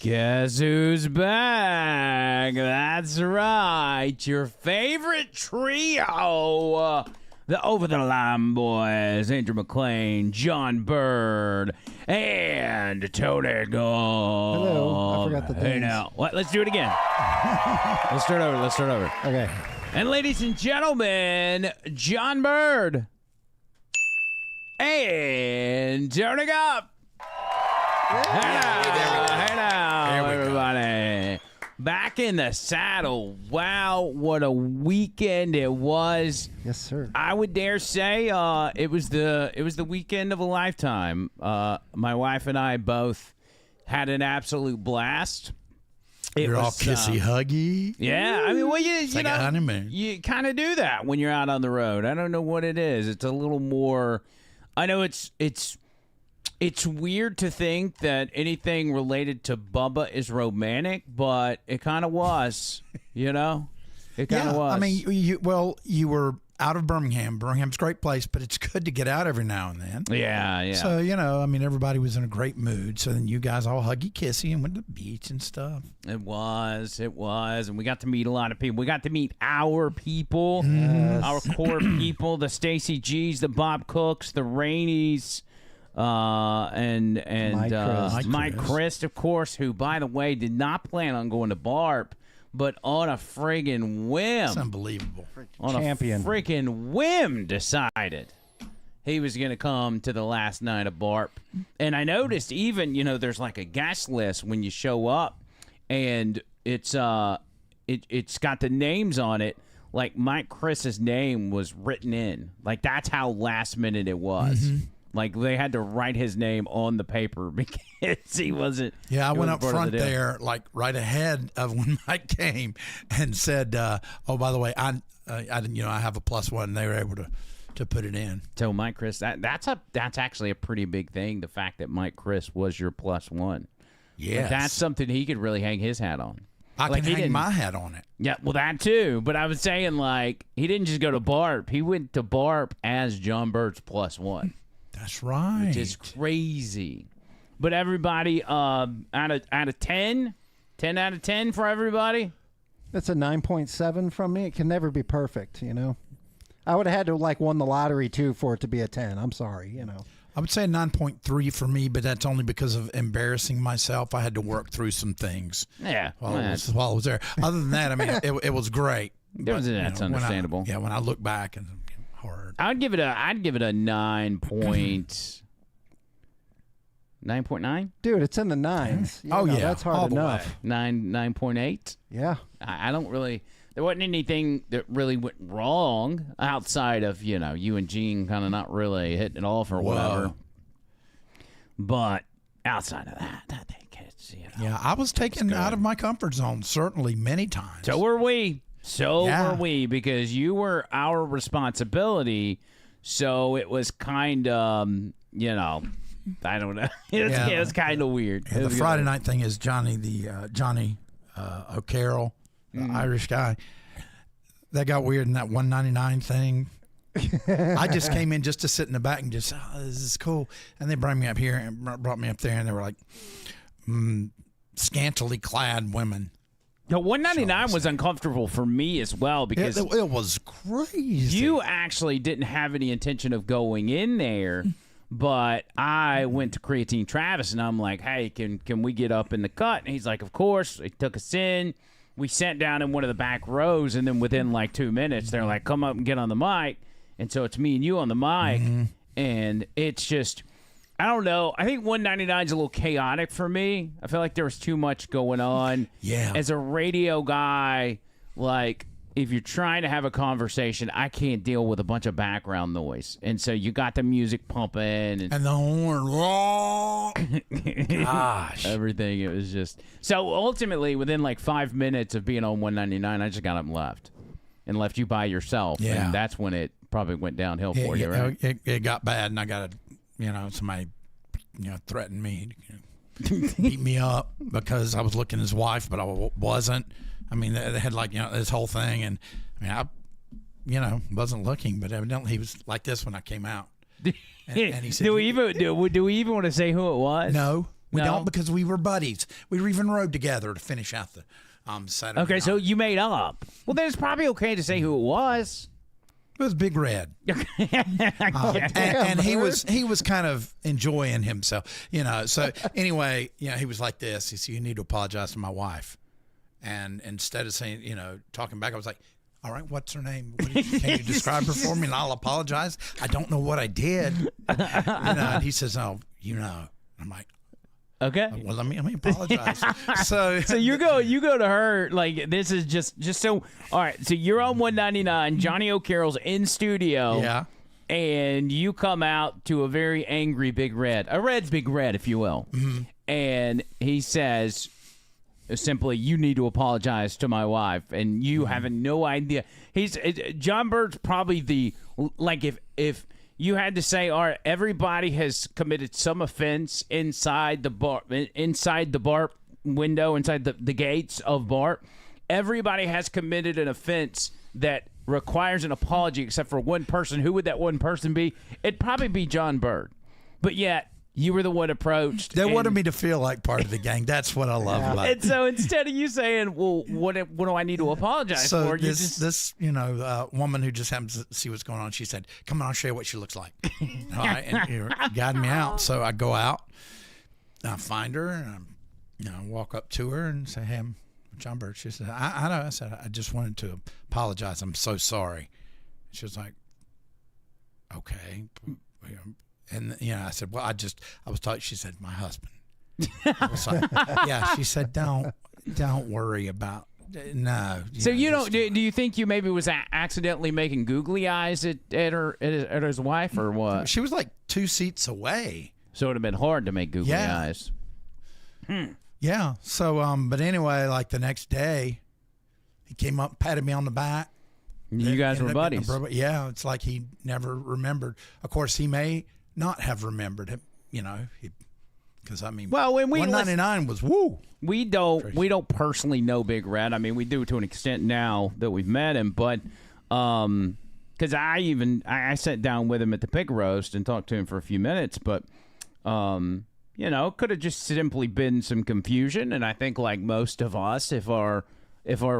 Guess who's back? That's right, your favorite trio. The Over-the-Line Boys, Andrew McClain, John Bird, and Tony Gold. Hello, I forgot the things. Hey now, what? Let's do it again. Let's start over. Okay. And ladies and gentlemen, John Bird and Tony Gold. Hey now, everybody. Back in the saddle. Wow, what a weekend it was. Yes, sir. I would dare say it was the weekend of a lifetime. My wife and I both had an absolute blast. You're all kissy huggy. Yeah, I mean, well, you like know, a honeymoon. You kind of do that when you're out on the road. I don't know what it is. It's a little more. I know it's weird to think that anything related to Bubba is romantic, but it kind of was, you know? It kind of was. I mean, you were out of Birmingham. Birmingham's a great place, but it's good to get out every now and then. Yeah. So, you know, I mean, everybody was in a great mood. So then you guys all huggy-kissy and went to the beach and stuff. It was. And we got to meet a lot of people. We got to meet our people, our core people, the Stacy G's, the Bob Cooks, the Rainies, and Mike Christ, of course, who, by the way, did not plan on going to Barp, but on a friggin' whim. It's unbelievable. On Champion. a freaking whim decided he was going to come to the last night of Barp. And I noticed even, you know, there's like a guest list when you show up, and it's got the names on it. Like Mike Chris's name was written in. Like that's how last minute it was. Mm-hmm. Like, they had to write his name on the paper because he wasn't. Yeah, I went up front there, like, right ahead of when Mike came and said, oh, by the way, I have a +1. They were able to put it in. So, Mike Chris, that's actually a pretty big thing, the fact that Mike Chris was your +1. Yes. Like, that's something he could really hang his hat on. I can hang my hat on it. Yeah, well, that too. But I was saying, like, he didn't just go to Barp. He went to Barp as John Bird's +1. That's right. Which is crazy. But everybody, out of 10? 10 out of 10 for everybody? That's a 9.7 from me. It can never be perfect, you know. I would have had to won the lottery too for it to be a 10. I'm sorry, you know. I would say 9.3 for me, but that's only because of embarrassing myself. I had to work through some things. Yeah. While I was there. Other than that, I mean, it was great. That's understandable. When I look back and hard. I'd give it a 9.9. Dude, it's in the 9s. Yeah, that's hard enough. 9.8. Yeah. I don't really. There wasn't anything that really went wrong outside of you and Gene kind of not really hitting it off or whatever. But outside of that, I think it's Yeah, I was taken out of my comfort zone certainly many times. So were we. Were we, because you were our responsibility. So it was kind of, I don't know. It was kind of weird. Yeah, the Friday night thing is Johnny O'Carroll, the Irish guy. That got weird in that 199 thing. I just came in just to sit in the back and just, this is cool. And they brought me up here and brought me up there, and they were like scantily clad women. No, 199 was uncomfortable for me as well because it was crazy. You actually didn't have any intention of going in there, but I went to Creatine Travis and I'm like, hey, can we get up in the cut? And he's like, of course. He took us in. We sat down in one of the back rows, and then within like 2 minutes, they're like, come up and get on the mic. And so it's me and you on the mic, and it's just, I don't know. I think 199 is a little chaotic for me. I feel like there was too much going on. Yeah. As a radio guy, like, if you're trying to have a conversation, I can't deal with a bunch of background noise. And so you got the music pumping. And the horn. Gosh. Everything. It was just. So ultimately, within like 5 minutes of being on 199, I just got up and left. And left you by yourself. Yeah. And that's when it probably went downhill for you, right? It got bad, and I got somebody, threatened me to beat me up because I was looking at his wife, but I wasn't. I mean, they had this whole thing, and I wasn't looking, but evidently he was like this when I came out. And he said, do we even want to say who it was? No. We No? don't, because we were buddies. We even rode together to finish out the Saturday Okay, night. so you made up. Well, then it's probably okay to say who it was. It was Big Red. And he was kind of enjoying himself, So anyway, he was like this. He said, "You need to apologize to my wife." And instead of saying, talking back, I was like, "All right, what's her name? Can you describe her for me, and I'll apologize? I don't know what I did." And he says, "Oh, I'm like, Okay. "Well, let me apologize." So you go to her like this is just so. All right, so you're on 199. Johnny O'Carroll's in studio. yeah. And you come out to a very angry Big Red, a Red's Big Red, if you will. Mm-hmm. And he says simply, "You need to apologize to my wife," and you have no idea. John Bird's probably if you had to say, all right, everybody has committed some offense inside the Barp window, inside the gates of Barp. Everybody has committed an offense that requires an apology, except for one person. Who would that one person be? It'd probably be John Bird. But yet, you were the one approached. They wanted me to feel like part of the gang. That's what I love about it. And so instead of you saying, "Well, what do I need to apologize So for?" this woman who just happens to see what's going on, she said, "Come on, I'll show you what she looks like." All right, and you guide me out. So I go out, I find her, and I walk up to her and say, "Hey, I'm John Bird." She said, "I know." I said, "I just wanted to apologize. I'm so sorry." She was like, "Okay." And I said, "Well, I was talking." She said, "My husband." I was like, yeah. She said, "Don't worry about no." So you don't? Do you think you maybe was accidentally making googly eyes at his wife, or what? She was like 2 seats away. So it would have been hard to make googly Yeah. eyes. Yeah. So but anyway, like the next day, he came up, patted me on the back. You guys were buddies. Yeah, it's like he never remembered. Of course, he may not have remembered him, because Well, when we 199 was woo. we don't personally know Big Red. I mean, we do to an extent now that we've met him, but because I sat down with him at the pig roast and talked to him for a few minutes, but could have just simply been some confusion. And I think, like most of us, if our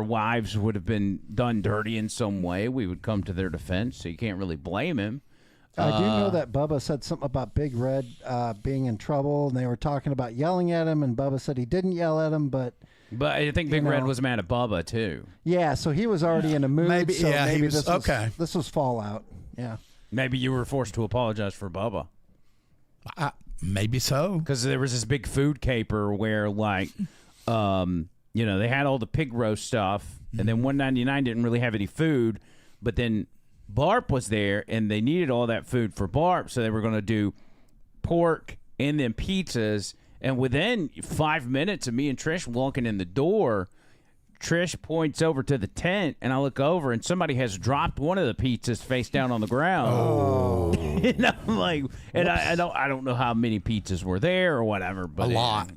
wives would have been done dirty in some way, we would come to their defense. So you can't really blame him. I do know that Bubba said something about Big Red being in trouble, and they were talking about yelling at him, and Bubba said he didn't yell at him, but I think Big Red was mad at Bubba too. Yeah, so he was already in a mood. Maybe, so yeah, maybe this was fallout. Yeah. Maybe you were forced to apologize for Bubba. Maybe so. Because there was this big food caper where, like, they had all the pig roast stuff, and then 199 didn't really have any food, but then Barp was there, and they needed all that food for Barp, so they were going to do pork and then pizzas. And within 5 minutes of me and Trish walking in the door, Trish points over to the tent, and I look over, and somebody has dropped one of the pizzas face down on the ground. Oh, and I'm like, and I don't know how many pizzas were there or whatever, but a lot.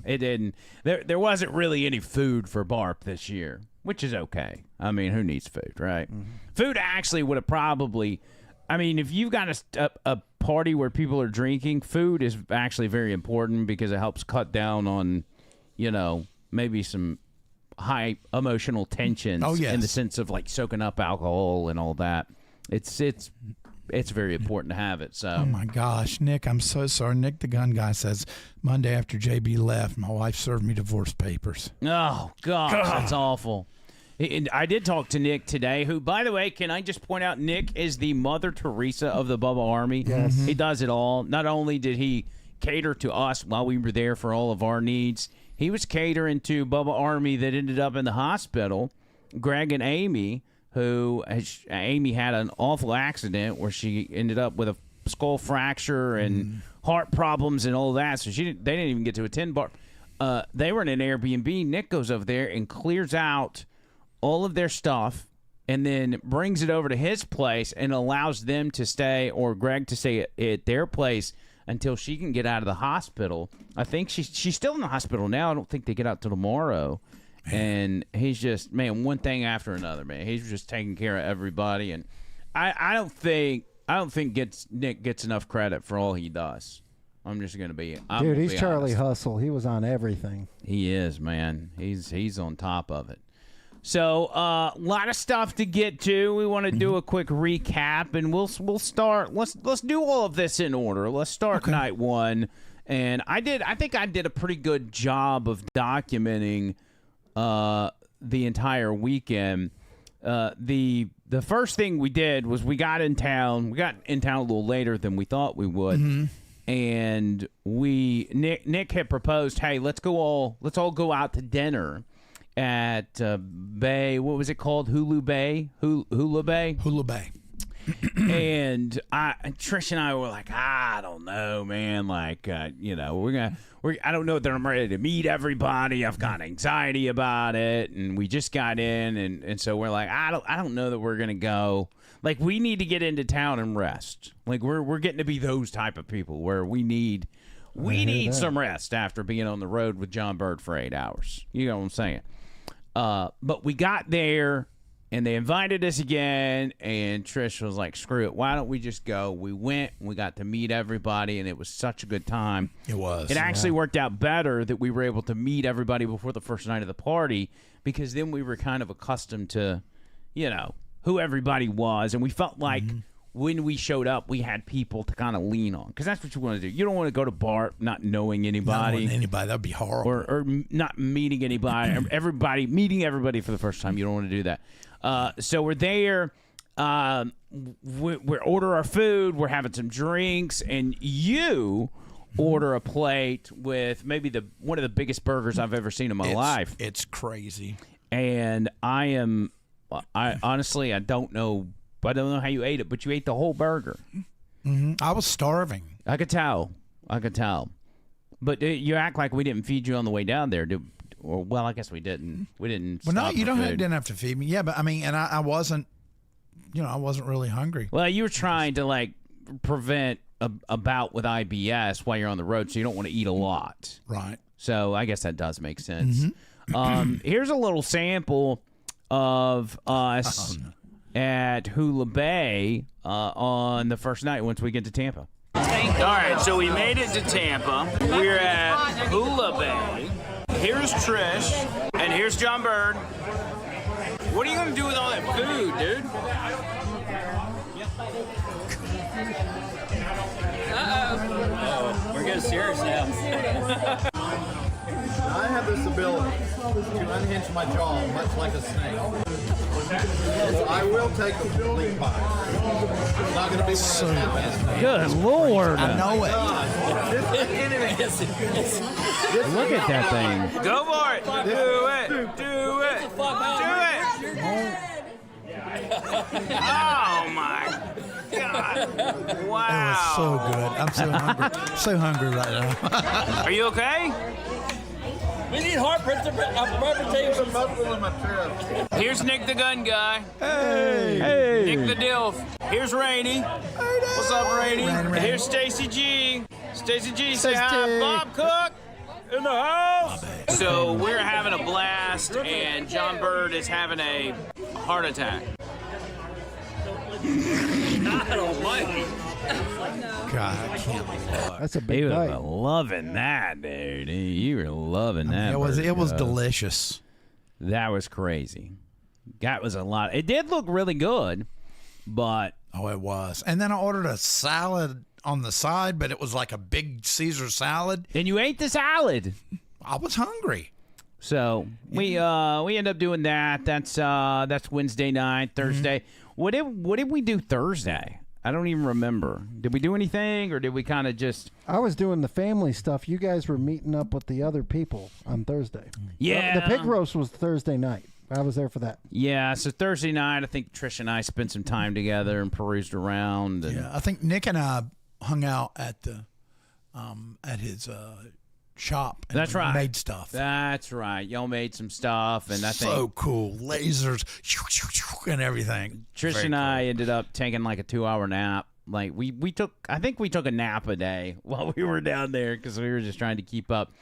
It didn't. There wasn't really any food for Barp this year, which is okay. I mean, who needs food, right? Mm-hmm. Food actually would have probably. I mean, if you've got a party where people are drinking, food is actually very important because it helps cut down on, maybe some high emotional tensions. Oh, yes. In the sense of like soaking up alcohol and all that. It's very important to have it. So. Oh my gosh, Nick, I'm so sorry. Nick, the gun guy, says Monday after JB left, my wife served me divorce papers. Oh gosh, that's awful. And I did talk to Nick today, who, by the way, can I just point out, Nick is the Mother Teresa of the Bubba Army. Yes. He does it all. Not only did he cater to us while we were there for all of our needs, he was catering to Bubba Army that ended up in the hospital. Greg and Amy, Amy had an awful accident where she ended up with a skull fracture and heart problems and all that. So they didn't even get to attend Barp. They were in an Airbnb. Nick goes over there and clears out all of their stuff and then brings it over to his place and allows them to stay, or Greg to stay at their place until she can get out of the hospital. I think she's still in the hospital now. I don't think they get out till tomorrow. And he's just, man, one thing after another, man. He's just taking care of everybody. And I don't think Nick gets enough credit for all he does. I'm just gonna be. Dude, he's Charlie honest. Hustle. He was on everything. He is, man. He's on top of it. So a lot of stuff to get to. We want to do a quick recap, and we'll start. Let's do all of this in order. Let's start night one. And I think I did a pretty good job of documenting the entire weekend. The first thing we did was we got in town. We got in town a little later than we thought we would. And Nick had proposed, hey, let's all go out to dinner at Bay. What was it called? Hula Bay. Hula Bay. And Trish and I were like, I don't know, man. Like, I don't know that I'm ready to meet everybody. I've got anxiety about it, and we just got in, and so we're like, I don't know that we're gonna go. Like, we need to get into town and rest. Like, we're getting to be those type of people where we need some rest after being on the road with John Bird for 8 hours. You know what I'm saying? But we got there, and they invited us again, and Trish was like, screw it, why don't we just go? We went, and we got to meet everybody, and it was such a good time. It was. It actually worked out better that we were able to meet everybody before the first night of the party, because then we were kind of accustomed to, who everybody was, and we felt like when we showed up, we had people to kind of lean on, because that's what you want to do. You don't want to go to Barp not knowing anybody. That'd be horrible. Or not meeting anybody. Meeting everybody for the first time. You don't want to do that. So we're there. We order our food. We're having some drinks, and you order a plate with maybe one of the biggest burgers I've ever seen in my life. It's crazy. And I honestly, I don't know how you ate it, but you ate the whole burger. I was starving. I could tell. But you act like we didn't feed you on the way down there. Well, I guess we didn't. We didn't. Well, no, stop you for food. didn't have to feed me. Yeah, but I mean, and I wasn't. I wasn't really hungry. Well, you were trying to prevent a bout with IBS while you're on the road, so you don't want to eat a lot. Right. So I guess that does make sense. Here's a little sample of us at Hula Bay on the first night once we get to Tampa. All right, so we made it to Tampa. We're at Hula Bay. Here's Trish, and here's John Bird. What are you going to do with all that food, dude? Uh-oh. We're getting serious now. I have this ability to unhinge my jaw much like a snake. So I will take a complete bite. It's not going to be so Good Lord. I know it. Look at that thing. Go for it. Do it. Do it. Oh, my God. Wow. It was so good. I'm so hungry. So hungry right now. Are you okay? We need heart palpitation. muscle in my chest. Here's Nick the gun guy. Hey. Nick the Dilf. Here's Rainey. What's up, Rainey? Rainey. Here's Stacy G. Stacy G, say hi. Bob Cook in the house. So we're having a blast, and John Bird is having a heart attack. God almighty. God, I can't believe that. That's a big You bite. were loving that, dude. You were loving that. It was burger. delicious. That was crazy. That was a lot. It did look really good, but Oh, it was. And then I ordered a salad on the side, but it was like a big Caesar salad. and you ate the salad. I was hungry. So we end up doing that. That's Wednesday night. Thursday. What did we do Thursday? I don't even remember. Did we do anything, or did we kind of just? I was doing the family stuff. You guys were meeting up with the other people on Thursday. Yeah. The pig roast was Thursday night. I was there for that. Yeah. So Thursday night, I think Trish and I spent some time together and perused around. And Yeah, I think Nick and I hung out at the at his shop. And That's right. Made stuff. That's right. Y'all made some stuff, and I think So cool. Lasers and everything. Trish Very and cool. I ended up taking like a 2-hour nap. Like I think we took a nap a day while we were down there because we were just trying to keep up.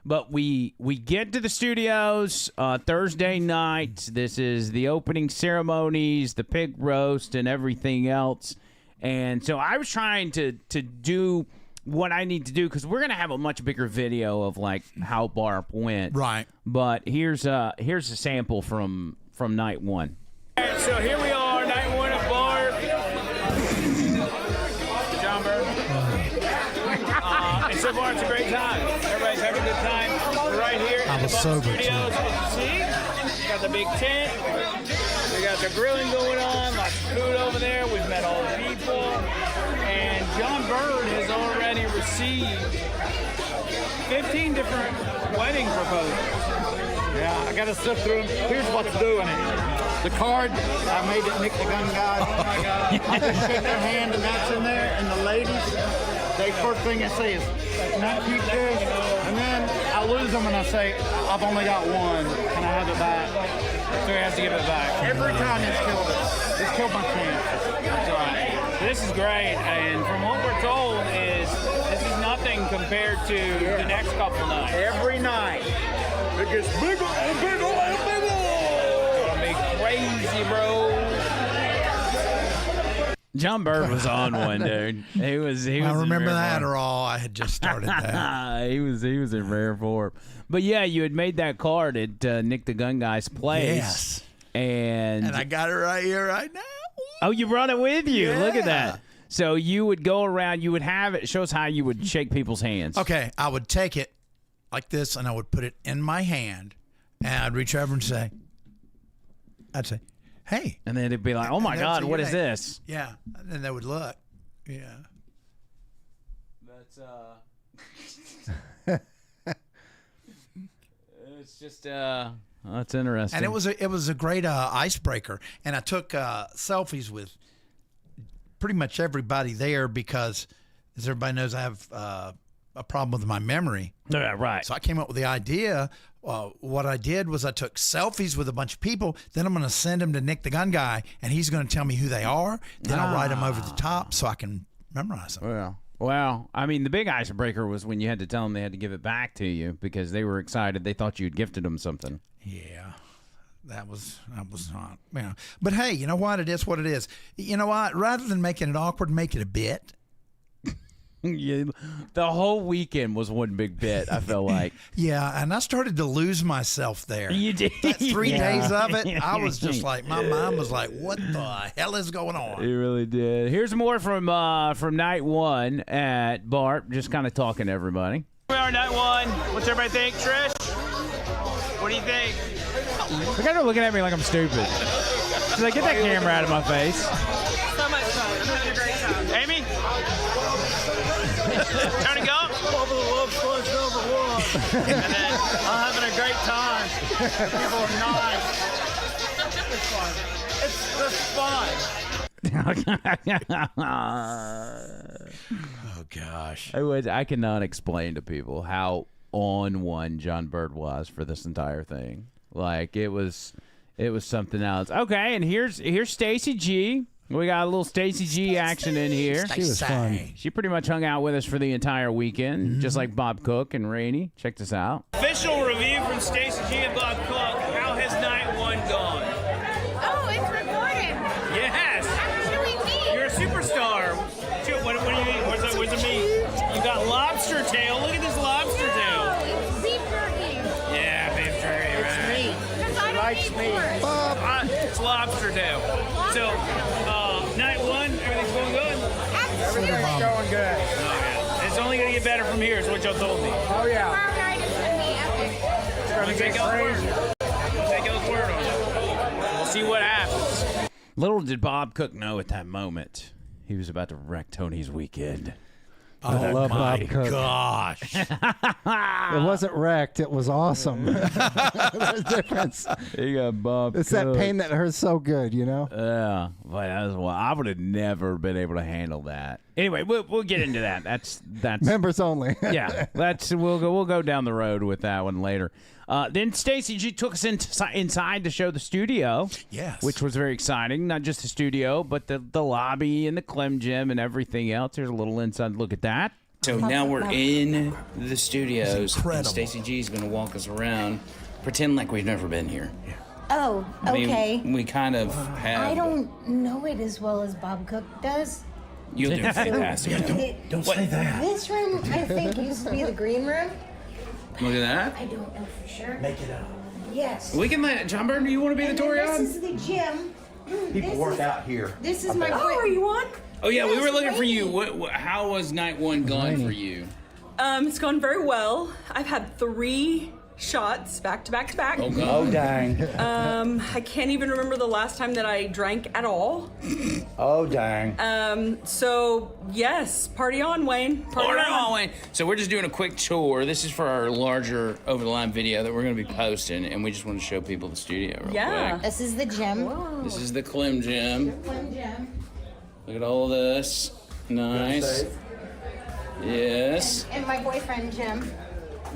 But we get to the studios Thursday night. This is the opening ceremonies, the pig roast, and everything else. And so I was trying to do what I need to do, because we're gonna have a much bigger video of like how Barp went. Right. But here's a sample from night one. All right, so here we are, night one of Barp. John Bird. And so far, it's a great time. Everybody's having a good time. We're right here I in the was Barp sober, Studios. too. As you see, got the big tent. We got the grilling going on. Lots of food over there. We've met all the people. And John Bird has already received 15 different wedding proposals. Yeah, I got to sift through them. Here's what's doing it. The card, I made it Nick the Gun Guy. Oh my God. I just shake their hand and that's in there. And the ladies, they first thing they say is, "Can I keep this?" And then I lose them and I say, "I've only got one. Can I have it back?" So he has to give it back. Every time it's killed it. It's killed my chances. That's right. This is great. And from what we're told is this is nothing compared to the next couple nights. Every night. It gets bigger and bigger and bigger. Gonna be crazy, bro. John Bird was on one, dude. He was. I in remember rare that, form. or all I had just started that. he was in rare form. But yeah, you had made that card at Nick the Gun Guy's place. Yes. And I got it right here, right now. oh, you brought it with you. Look at Yeah. that. So you would go around. You would have it. Show us how you would shake people's hands. Okay, I would take it like this, and I would put it in my hand, and I'd reach over and say, "Hey." And then it'd be like, oh my And they'd God, say, what "Your is name." this? Yeah, and then they would look. Yeah. That's it's just that's interesting. And it was a great icebreaker, and I took selfies with pretty much everybody there because, as everybody knows, I have a problem with my memory. yeah, right. So I came up with the idea. What I did was I took selfies with a bunch of people. Then I'm going to send them to Nick the Gun Guy, and he's going to tell me who they are. Then I'll write them over the top so I can memorize them. Well, I mean, the big icebreaker was when you had to tell them they had to give it back to you because they were excited. They thought you'd gifted them something. Yeah, that was not. You know. But hey, you know what? It is what it is. You know what? Rather than making it awkward, make it a bit. Yeah, the whole weekend was one big bit, I felt like. Yeah, and I started to lose myself there. You did. That 3 Yeah. days of it, I was just like, my mind was like, what the hell is going on? You really did. Here's more from night one at Barp, just kind of talking to everybody. We are night one. What's everybody think, Trish? What do you think? The guys are looking at me like I'm stupid. She's like, get that camera out of my face. So much fun. I'm having a great time. Amy? Tony Gump? Over the love sponge #1. And then I'm having a great time. The people are nice. It's fun. It's just fun. Oh, gosh. I cannot explain to people how on one John Bird was for this entire thing. Like it was something else. Okay, and here's Stacy G. We got a little Stacy G action in here. She was fun. She pretty much hung out with us for the entire weekend, just like Bob Cook and Rainey. Check this out. Official review from Stacy G and Bob Cook. How has night one gone? Oh, it's recorded. Yes, Actually, me. you're a superstar. What do you mean? Where's the meat? You got lobster tail. Look at this lobster tail. No, it's beef jerky. Yeah, beef jerky, right? Because I don't eat pork. It's lobster tail. So, night one, everything's going good? Absolutely. Going good. Oh, yeah. It's only going to get better from here, is what y'all told me. Oh, yeah. Tomorrow night is going to be epic. We'll take y'all's word. We'll take y'all's word on it. We'll see what happens. Little did Bob Cook know at that moment, he was about to wreck Tony's weekend. I love Bob Cook. Gosh. It wasn't wrecked. It was awesome. There's a difference. You got Bob It's that pain that hurts so good, you know? Yeah, but that was I would have never been able to handle that. Anyway, we'll get into that. That's Members only. yeah. We'll go down the road with that one later. Then Stacy G took us inside to show the studio. Yes. Which was very exciting. Not just the studio, but the lobby and the Clem Gym and everything else. Here's a little inside look at that. So now we're in the studios, and incredible. Stacy G is going to walk us around, pretend like we've never been here. Oh, I mean, okay. we kind of have. I don't know it as well as Bob Cook does. You'll do fantastic. Don't say that. This room, I think, used to be the green room. Look at that. I don't know for sure. Make it up. Yes. We can let John Burton. Do you want to be the And tour then guide? this is the gym. People work out here. This is my. Oh, are you on? Oh yeah, we Yes, were looking for you. raining. How was night one gone for you? It's gone very well. I've had 3 shots back to back to back. Oh god. dang. I can't even remember the last time that I drank at all. Oh, dang. So yes, party on, Wayne. Party Order on. on, Wayne. So we're just doing a quick tour. This is for our larger over the line video that we're going to be posting, and we just want to show people the studio real Yeah. quick. This is the gym. This is the Clem Gym. One gym. Look at all this. Nice. Yes. And my boyfriend Jim.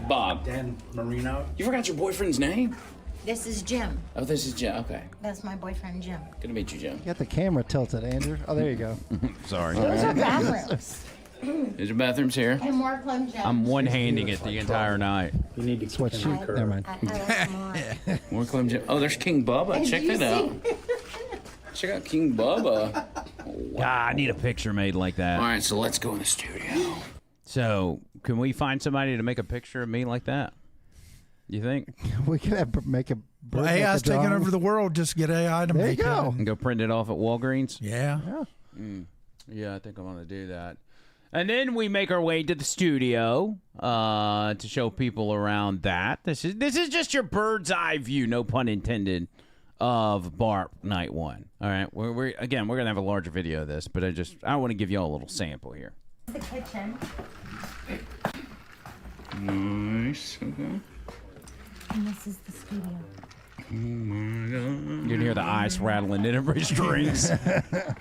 Bob. Dan Marino. You forgot your boyfriend's name? This is Jim. Oh, this is Jim. Okay. That's my boyfriend Jim. Good to meet you, Jim. You got the camera tilted, Andrew. Oh, there you go. Sorry. Those are bathrooms. There's your bathrooms here. And more plum gems. I'm one-handing it the entire night. You need to That's what she. Never mind. I like more. More Clem Gym. Oh, there's King Bubba. Did Check you that out. see? Check out King Bubba. I need a picture made like that. All right, so let's go in the studio. So, can we find somebody to make a picture of me like that? You think? We could have make a. Well, make a AI's taking drawing. over the world. Just get AI to There you make go. it. And go print it off at Walgreens? Yeah. Yeah, I think I'm going to do that. And then we make our way to the studio to show people around that. This is just your bird's eye view, no pun intended, of Barp Night 1. All right, we're going to have a larger video of this, but I want to give you all a little sample here. The kitchen. Nice. Okay. And this is the studio. You can hear the ice rattling in every strings. The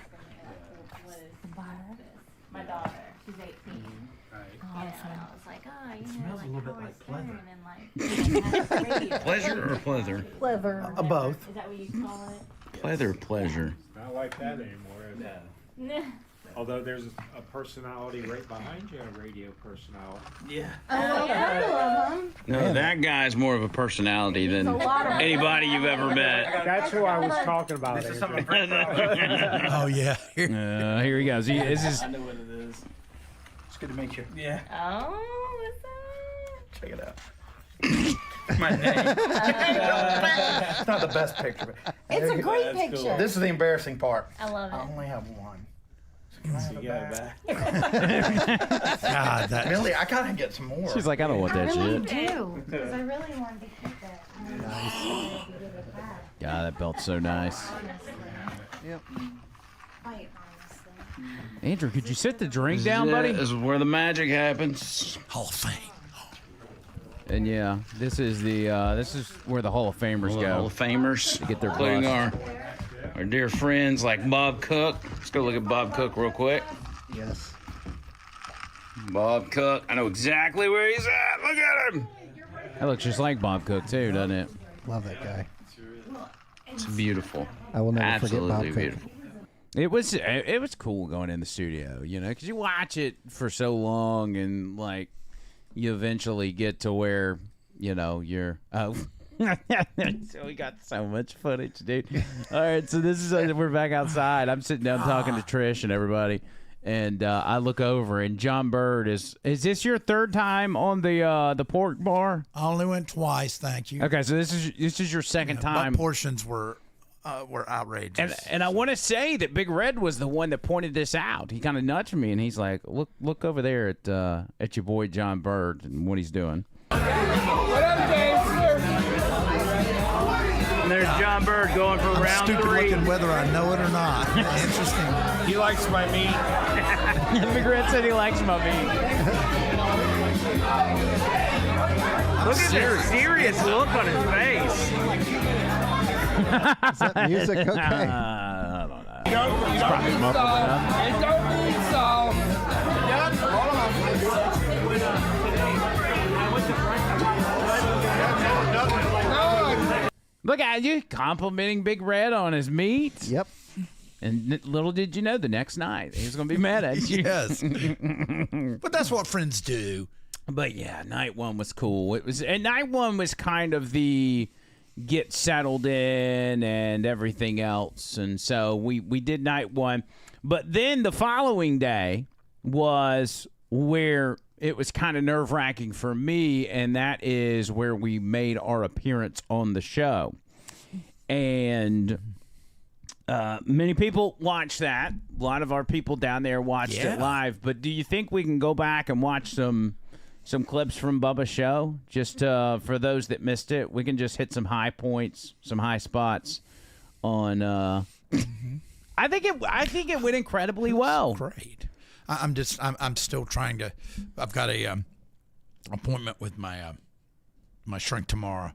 bar. My daughter. She's 18. Awesome. I was like, oh, you smells a little bit like pleather. Pleasure or pleather? Clever. Both. Is that what you call it? Pleather, pleasure. Not like that anymore. Is it? Although there's a personality right behind you, a radio personality. Oh, well, a couple of them. No, that guy's more of a personality than anybody you've ever met. That's who I was talking about. Oh yeah. Here he goes. This is I know what it is. It's good to meet you. Yeah. Oh, what's that? Check it out. My name. It's not the best picture. But It's a great picture. this is the embarrassing part. I love I it. only have one. So can I have You it got back? it back. God, that. Really, I gotta get some more. she's like, I don't want I that really shit. do. Because I really wanted to keep that. Nice. God, that belt's so nice. Yep. Quite honestly. Andrew, could you sit the drink down, buddy? This is where the magic happens. Hall of Fame. And yeah, this is where the Hall of Famers Hall go. of Famers To get their including bust. our dear friends like Bob Cook. Let's go look at Bob Cook real quick. Yes. Bob Cook. I know exactly where he's at. Look at him. That looks just like Bob Cook too, doesn't it? Love that guy. It's beautiful. I will never forget Bob Absolutely Cook. beautiful. It was cool going in the studio, you know, because you watch it for so long and like you eventually get to where you know you're. Oh, so we got so much footage, dude. All right, so this is we're back outside. I'm sitting down talking to Trish and everybody, and I look over and John Bird is. Is this your third time on the pork bar? I only went twice. Thank you. Okay, so this is your second time. But portions were outrageous. And I want to say that Big Red was the one that pointed this out. He kind of nudged me, and he's like, "Look over there at your boy John Bird and what he's doing." And there's John Bird going for I'm round stupid 3. looking whether I know it or not. Interesting. He likes my meat. Big Red said he likes my meat. Look at this serious look on his face. Is that music? Okay. I don't know. It's probably muffled enough. Look at you complimenting Big Red on his meat. Yep. And little did you know, the next night he was going to be mad at you. Yes. But that's what friends do. But yeah, night one was cool. And night one was kind of the get settled in and everything else. And so we did night one. But then the following day was where it was kind of nerve-wracking for me, and that is where we made our appearance on the show. And many people watched that. A lot of our people down there watched it live. But do you think we can go back and watch some clips from Bubba's show? Just for those that missed it, we can just hit some high points, some high spots on I think it went incredibly well. Great. I'm still trying to. I've got a appointment with my my shrink tomorrow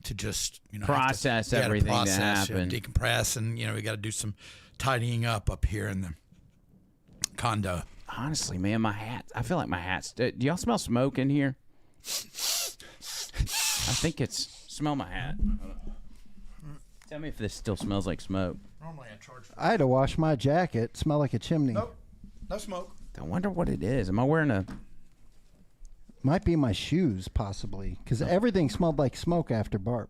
to just process everything that happened, decompress, and we got to do some tidying up here in the condo. Honestly, man, my hat. I feel like my hat's. Do y'all smell smoke in here? I think it's. Smell my hat. Tell me if this still smells like smoke. Normally I charge. I had to wash my jacket. Smell like a chimney. Nope. No smoke. I wonder what it is. Am I wearing a... Might be my shoes, possibly, because everything smelled like smoke after Barp.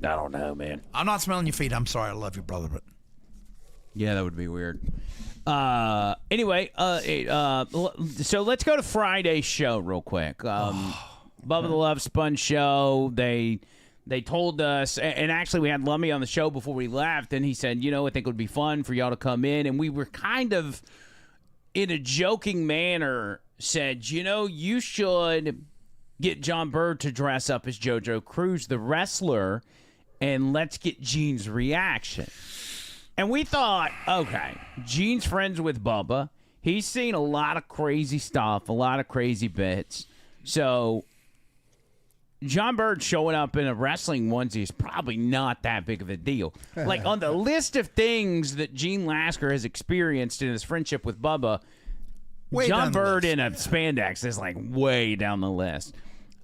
I don't know, man. I'm not smelling your feet. I'm sorry. I love you, brother, but... Yeah, that would be weird. Anyway, so let's go to Friday's show real quick. Bubba the Love Sponge show, they told us, and actually we had Lummy on the show before we left, and he said, I think it would be fun for y'all to come in, and we were kind of... in a joking manner, said, you should get John Bird to dress up as JoJo Cruz, the wrestler, and let's get Gene's reaction. And we thought, okay, Gene's friends with Bubba. He's seen a lot of crazy stuff, a lot of crazy bits. So John Bird showing up in a wrestling onesie is probably not that big of a deal. Like, on the list of things that Gene Lasker has experienced in his friendship with Bubba, John Bird in a spandex is, like, way down the list.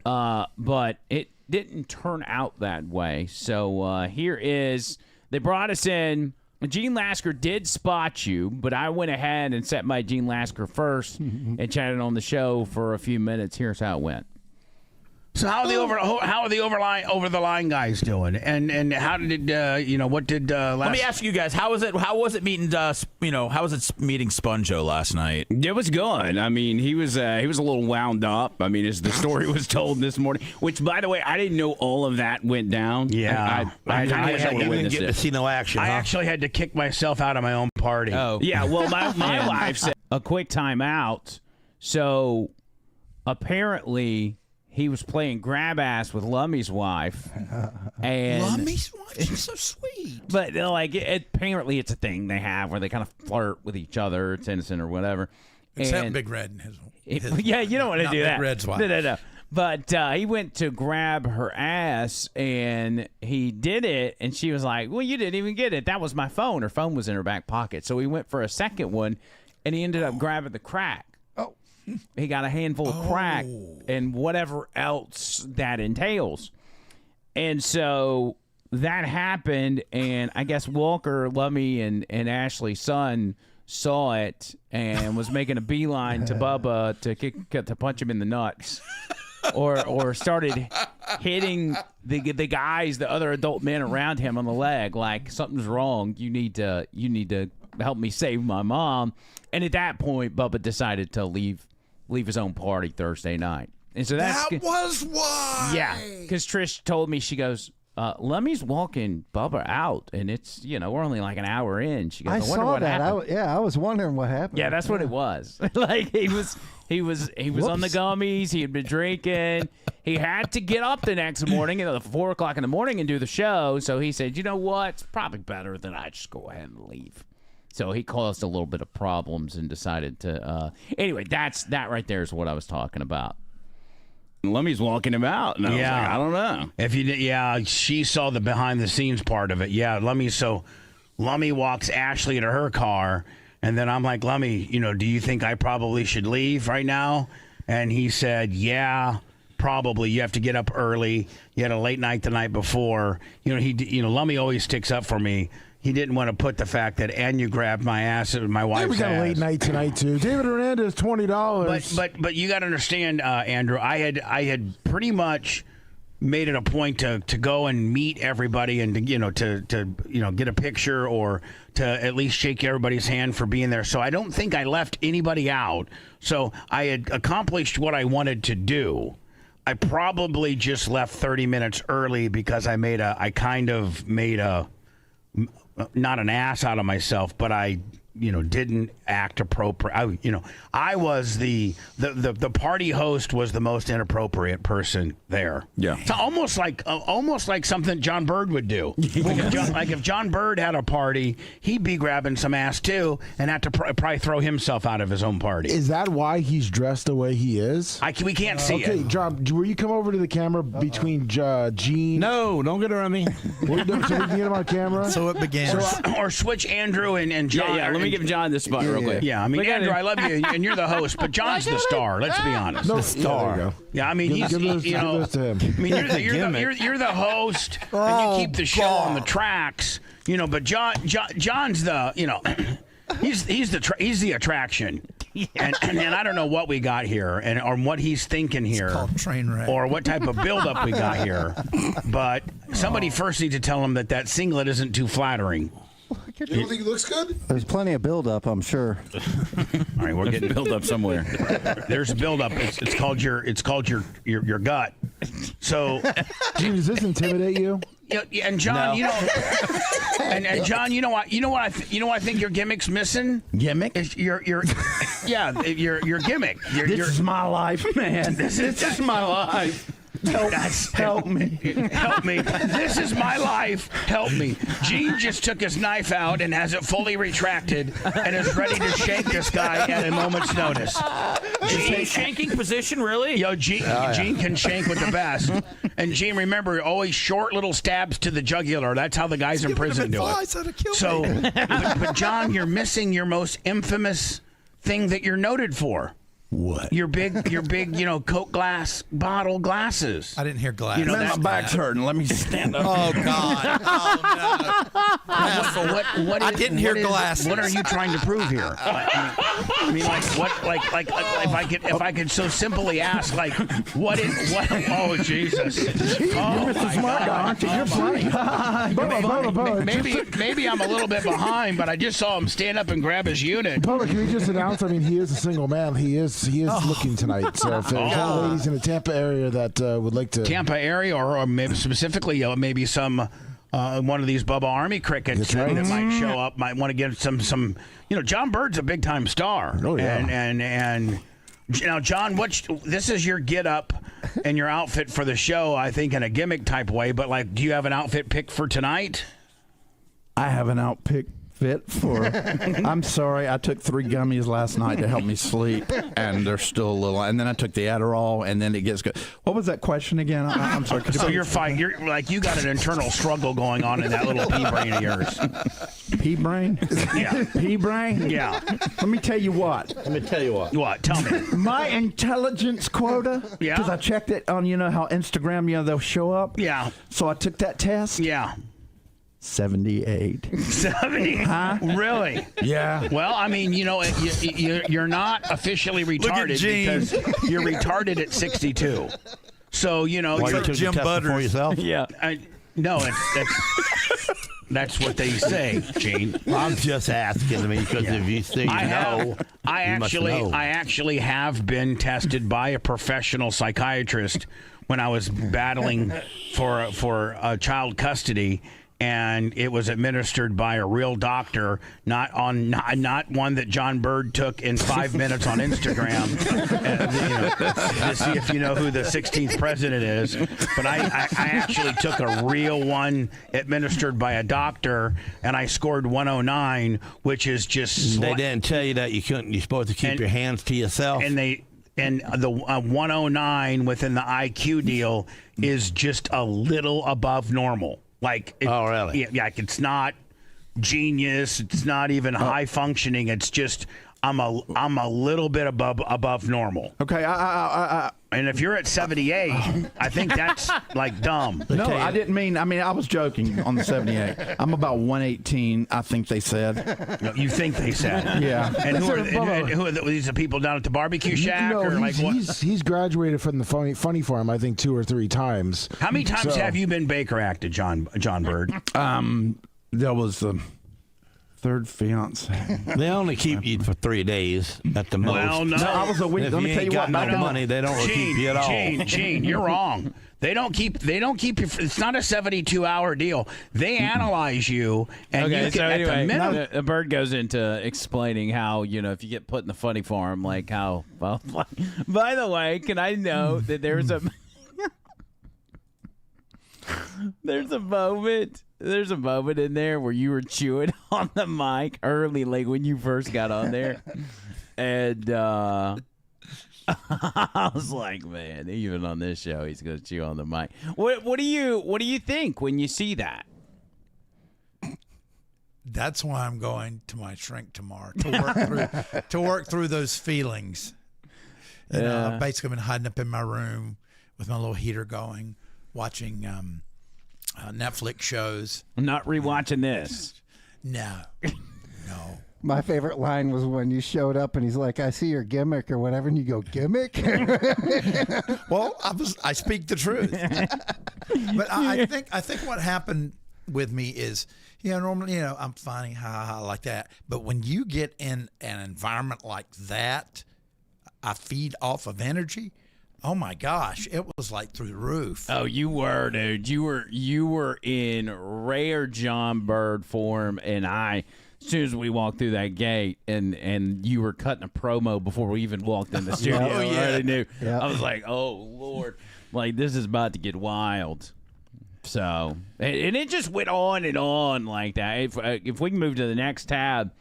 But it didn't turn out that way. So here is, they brought us in. Gene Lasker did spot you, but I went ahead and set my Gene Lasker first and chatted on the show for a few minutes. Here's how it went. So how are the over the line guys doing? And how did what did Let me ask you guys, how was it meeting how was it meeting Sponjo last night? It was good. I mean, he was a little wound up. I mean, as the story was told this morning, which, by the way, I didn't know all of that went down. Yeah, I didn't get to see no action. I actually had to kick myself out of my own party. Oh, yeah. Well, my wife said a quick timeout. So apparently, he was playing grab ass with Lummy's wife, and Lummy's wife, she's so sweet. But apparently, it's a thing they have where they kind of flirt with each other. It's innocent or whatever. Except Big Red and his yeah, you don't want to do that. Big Red's wife. No. But he went to grab her ass, and he did it, and she was like, "Well, you didn't even get it. That was my phone." Her phone was in her back pocket, so he went for a second one, and he ended up grabbing the crack. He got a handful of crack and whatever else that entails. And so that happened, and I guess Walker, Lummy, and Ashley's son saw it and was making a beeline to Bubba to punch him in the nuts. Or started hitting the guys, the other adult men around him on the leg, like, something's wrong. You need to help me save my mom. And at that point, Bubba decided to leave his own party Thursday night. And so that was why. Yeah, because Trish told me, she goes, Lummy's walking Bubba out, and it's, we're only like an hour in. She goes, I wonder saw what that. happened. I was wondering what happened. Yeah, that's what it was. Like, he was on the gummies. He had been drinking. He had to get up the next morning at 4 o'clock in the morning and do the show. So he said, you know what? It's probably better that I just go ahead and leave. So he caused a little bit of problems and decided to. Anyway, that right there is what I was talking about. Lummy's walking him out. And I was like, I don't know. If you did, she saw the behind the scenes part of it. Yeah, Lummy walks Ashley into her car, and then I'm like, Lummy, do you think I probably should leave right now? And he said, yeah, probably. You have to get up early. You had a late night the night before. Lummy always sticks up for me. He didn't want to put the fact that, and you grabbed my ass, my wife's ass. We got a late night tonight too. David Hernandez, $20. But you got to understand, Andrew. I had pretty much made it a point to go and meet everybody and to get a picture or to at least shake everybody's hand for being there. So I don't think I left anybody out. So I had accomplished what I wanted to do. I probably just left 30 minutes early because I kind of made not an ass out of myself, but I didn't act appropriate. I was the party host was the most inappropriate person there. Yeah. It's almost like something John Bird would do. If John Bird had a party, he'd be grabbing some ass too and have to probably throw himself out of his own party. Is that why he's dressed the way he is? We can't see it. Okay, John, will you come over to the camera between Gene? No, don't get around me. So we can get him on camera? So it began. Or switch Andrew and John. Yeah, let me give John this spot real quick. Yeah, I mean, Andrew, I love you, and you're the host, but John's the star. Let's be honest. No, The star. there you go. Yeah, I mean, Give this to him. I mean, you're the host, and you keep the show on the tracks, But John's the, he's the attraction, and I don't know what we got here, or what he's thinking here, It's called train wreck. or what type of buildup we got here. But somebody first needs to tell him that singlet isn't too flattering. You don't think he looks good? There's plenty of buildup, I'm sure. All right, we're getting Build up somewhere. There's buildup. It's called your gut. So, Gene, does this intimidate you? and John, No. and John, you know what I think your gimmick's missing. Gimmick? Is your your gimmick. This is my life, man. This is my life. Help me. Help me. This is my life. Help me. Gene just took his knife out and has it fully retracted and is ready to shank this guy at a moment's notice. Gene shanking position, really? Gene can shank with the best. And Gene, remember, always short little stabs to the jugular. That's how the guys in prison do it. So, but John, you're missing your most infamous thing that you're noted for. What? Your big, Coke glass bottle glasses. I didn't hear glass. Man, my back's hurting. Let me stand up. Oh God! Oh no! What I didn't hear glasses. What are you trying to prove here? I mean, if I could so simply ask, what? Oh Jesus! Oh You're Mr. Smart Guy, aren't you? You're funny. Maybe I'm a little bit behind, but I just saw him stand up and grab his unit. Bubba, can we just announce? I mean, he is a single man. He is looking tonight. So if there's any ladies in the Tampa area that would like to Tampa area, or maybe specifically, maybe some one of these Bubba Army crickets that might show up, might want to get some. John Bird's a big time star. Oh yeah. And now, John, this is your get up and your outfit for the show, I think, in a gimmick type way. But do you have an outfit picked for tonight? I have an outfit for. I'm sorry, I took 3 gummies last night to help me sleep, and they're still a little. And then I took the Adderall, and then it gets good. What was that question again? I'm sorry. So you're fine. You're you got an internal struggle going on in that little pea brain of yours. Pea brain? Yeah. Pea brain? Yeah. Let me tell you what. What? Tell me. My intelligence quota. Yeah. Because I checked it on, how Instagram, they'll show up. Yeah. So I took that test. Yeah. 78. 70? Huh? Really? Yeah. Well, I mean, you're not officially retarded because you're retarded at 62. So, Why you took Jim the test Butters. for yourself? Yeah. No, that's what they say, Gene. I'm just asking me because if you say I actually have been tested by a professional psychiatrist when I was battling for child custody. And it was administered by a real doctor, not one that John Bird took in 5 minutes on Instagram to see if you know who the 16th president is. But I actually took a real one administered by a doctor, and I scored 109, which is just. They didn't tell you that you're supposed to keep your hands to yourself. And the 109 within the IQ deal is just a little above normal. Oh, really? Yeah, it's not genius. It's not even high functioning. It's just I'm a little bit above normal. Okay, And if you're at 78, I think that's like dumb. no, I didn't mean. I mean, I was joking on the 78. I'm about 118. I think they said. No, you think they said? Yeah. And who are these? The people down at the barbecue shack? No, or like what? he's graduated from the funny farm. I think 2 or 3 times. How many times have you been Baker acted, John Bird? There was the third fiance. They only keep you for 3 days at the most. Well, no. I was a week. If Let me you tell ain't you got what. no money, they don't keep you at all. Gene, you're wrong. They don't keep you. It's not a 72-hour deal. They analyze you, and Okay, you so get at the anyway, minimum. a bird goes into explaining how, if you get put in the funny farm, like how. Well, by the way, can I know that there's a there's a moment in there where you were chewing on the mic early, like when you first got on there, and I was like, man, even on this show, he's gonna chew on the mic. What do you think when you see that? That's why I'm going to my shrink tomorrow to work through those feelings. And I've basically been hiding up in my room with my little heater going, watching Netflix shows. I'm not rewatching this. No. My favorite line was when you showed up and he's like, "I see your gimmick" or whatever, and you go, "Gimmick?" Well, I speak the truth. But I think what happened with me is, normally, I'm funny, ha like that. But when you get in an environment like that, I feed off of energy. Oh my gosh, it was like through the roof. Oh, you were, dude. You were in rare John Bird form, and as soon as we walked through that gate, and you were cutting a promo before we even walked in the studio. Oh, yeah. I already knew. Yep. I was like, oh Lord, like this is about to get wild. So, and it just went on and on like that. If we can move to the next tab,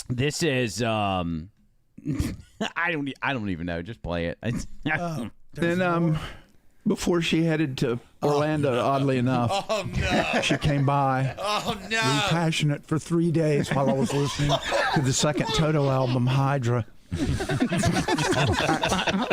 this is I don't even know. Just play it. Then before she headed to Orlando, oddly enough, she came by. Oh no! Really passionate for 3 days while I was listening to the second Toto album, Hydra.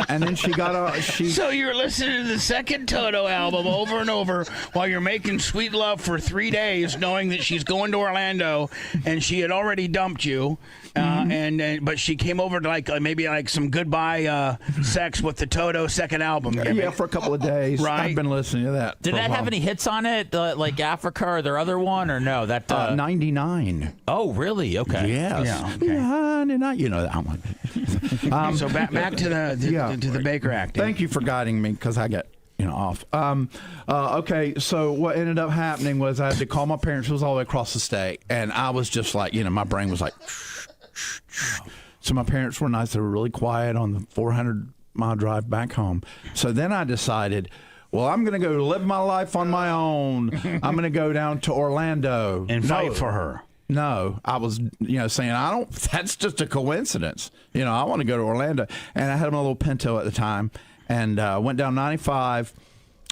And then she got off. So you're listening to the second Toto album over and over while you're making sweet love for 3 days, knowing that she's going to Orlando and she had already dumped you, but she came over to maybe some goodbye sex with the Toto second album. Yeah, for a couple of days. Right. I've been listening to that. Did that have any hits on it, like Africa or their other one, or no? That 99. Oh, really? Okay. Yes. Yeah. Okay. Yeah, you know that one. So back to the Baker acting. Thank you for guiding me because I get off. Okay, so what ended up happening was I had to call my parents. It was all the way across the state, and I was just like, my brain was like. So my parents were nice. They were really quiet on the 400-mile drive back home. So then I decided, well, I'm going to go live my life on my own. I'm going to go down to Orlando and fight for her. No, I was, saying that's just a coincidence. I want to go to Orlando. And I had my little Pinto at the time and went down 95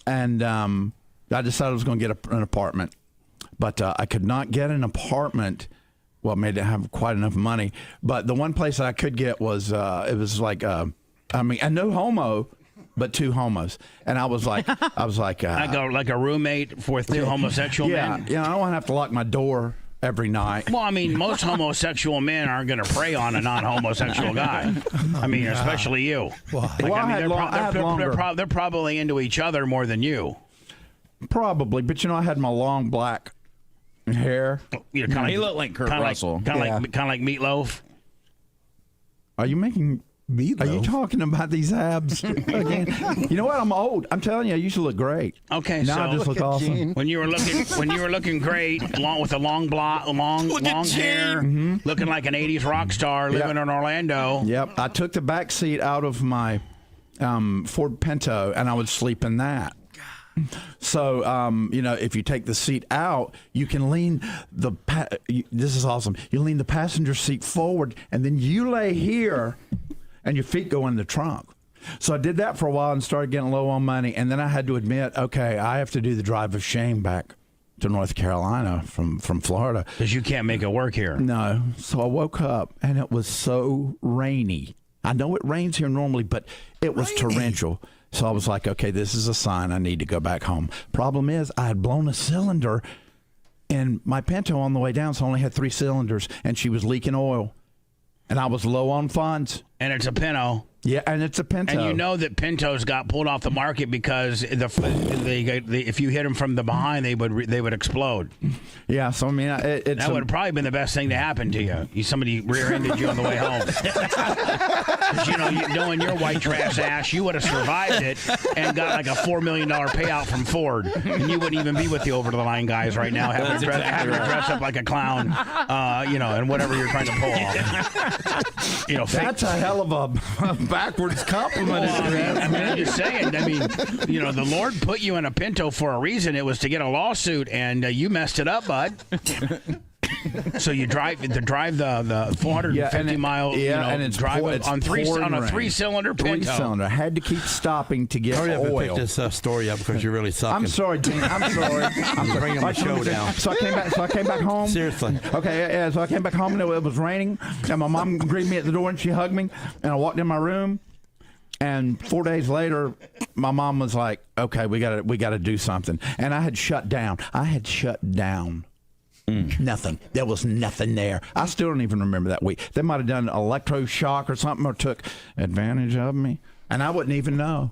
and I decided I was going to get an apartment. But I could not get an apartment. Well, I didn't have quite enough money. But the one place I could get was, it was like, and no homo. But 2 homos, and I was like, like a roommate with 2 homosexual men. Yeah, I don't want to have to lock my door every night. Well, most homosexual men aren't going to prey on a non-homosexual guy. Especially you. They're probably into each other more than you. Probably, but I had my long black hair. He looked like Kurt Russell. Kind of like Meatloaf. Are you making? Are you talking about these abs again? You know what? I'm old. I'm telling you, I used to look great. Okay, now I just look awesome. When you were looking great, with a long hair, looking like an '80s rock star, living in Orlando. Yep. I took the back seat out of my Ford Pinto, and I would sleep in that. So, if you take the seat out, you can lean this is awesome. You lean the passenger seat forward, and then you lay here. And your feet go in the trunk. So I did that for a while and started getting low on money. And then I had to admit, okay, I have to do the drive of shame back to North Carolina from Florida. Because you can't make it work here. No. So I woke up, and it was so rainy. I know it rains here normally, but it was torrential. So I was like, okay, this is a sign I need to go back home. Problem is, I had blown a cylinder in my Pinto on the way down, so I only had 3 cylinders, and she was leaking oil. And I was low on funds. And it's a Pinto. Yeah, and it's a Pinto. And you know that Pintos got pulled off the market because if you hit them from the behind, they would explode. Yeah, so I mean, that would have probably been the best thing to happen to you. Somebody rear-ended you on the way home. 'Cause, knowing your white trash ass, you would have survived it and got like a $4 million payout from Ford, and you wouldn't even be with the over-the-line guys right now, having to dress up like a clown, and whatever you're trying to pull off. That's a hell of a backwards compliment. I'm just saying. The Lord put you in a Pinto for a reason. It was to get a lawsuit, and you messed it up, bud. So you drive the 450 mile, and it's drive on a 3-cylinder Pinto. 3-cylinder. I had to keep stopping to get Hurry up oil. and pick this story up because you're really sucking. I'm sorry, Gene. I'm sorry. I'm bringing the show down. So I came back home. Seriously. Okay, yeah. So I came back home and it was raining, and my mom greeted me at the door and she hugged me, and I walked in my room. And 4 days later, my mom was like, "Okay, we got to do something." And I had shut down. Nothing. There was nothing there. I still don't even remember that week. They might have done electroshock or something, or took advantage of me, and I wouldn't even know.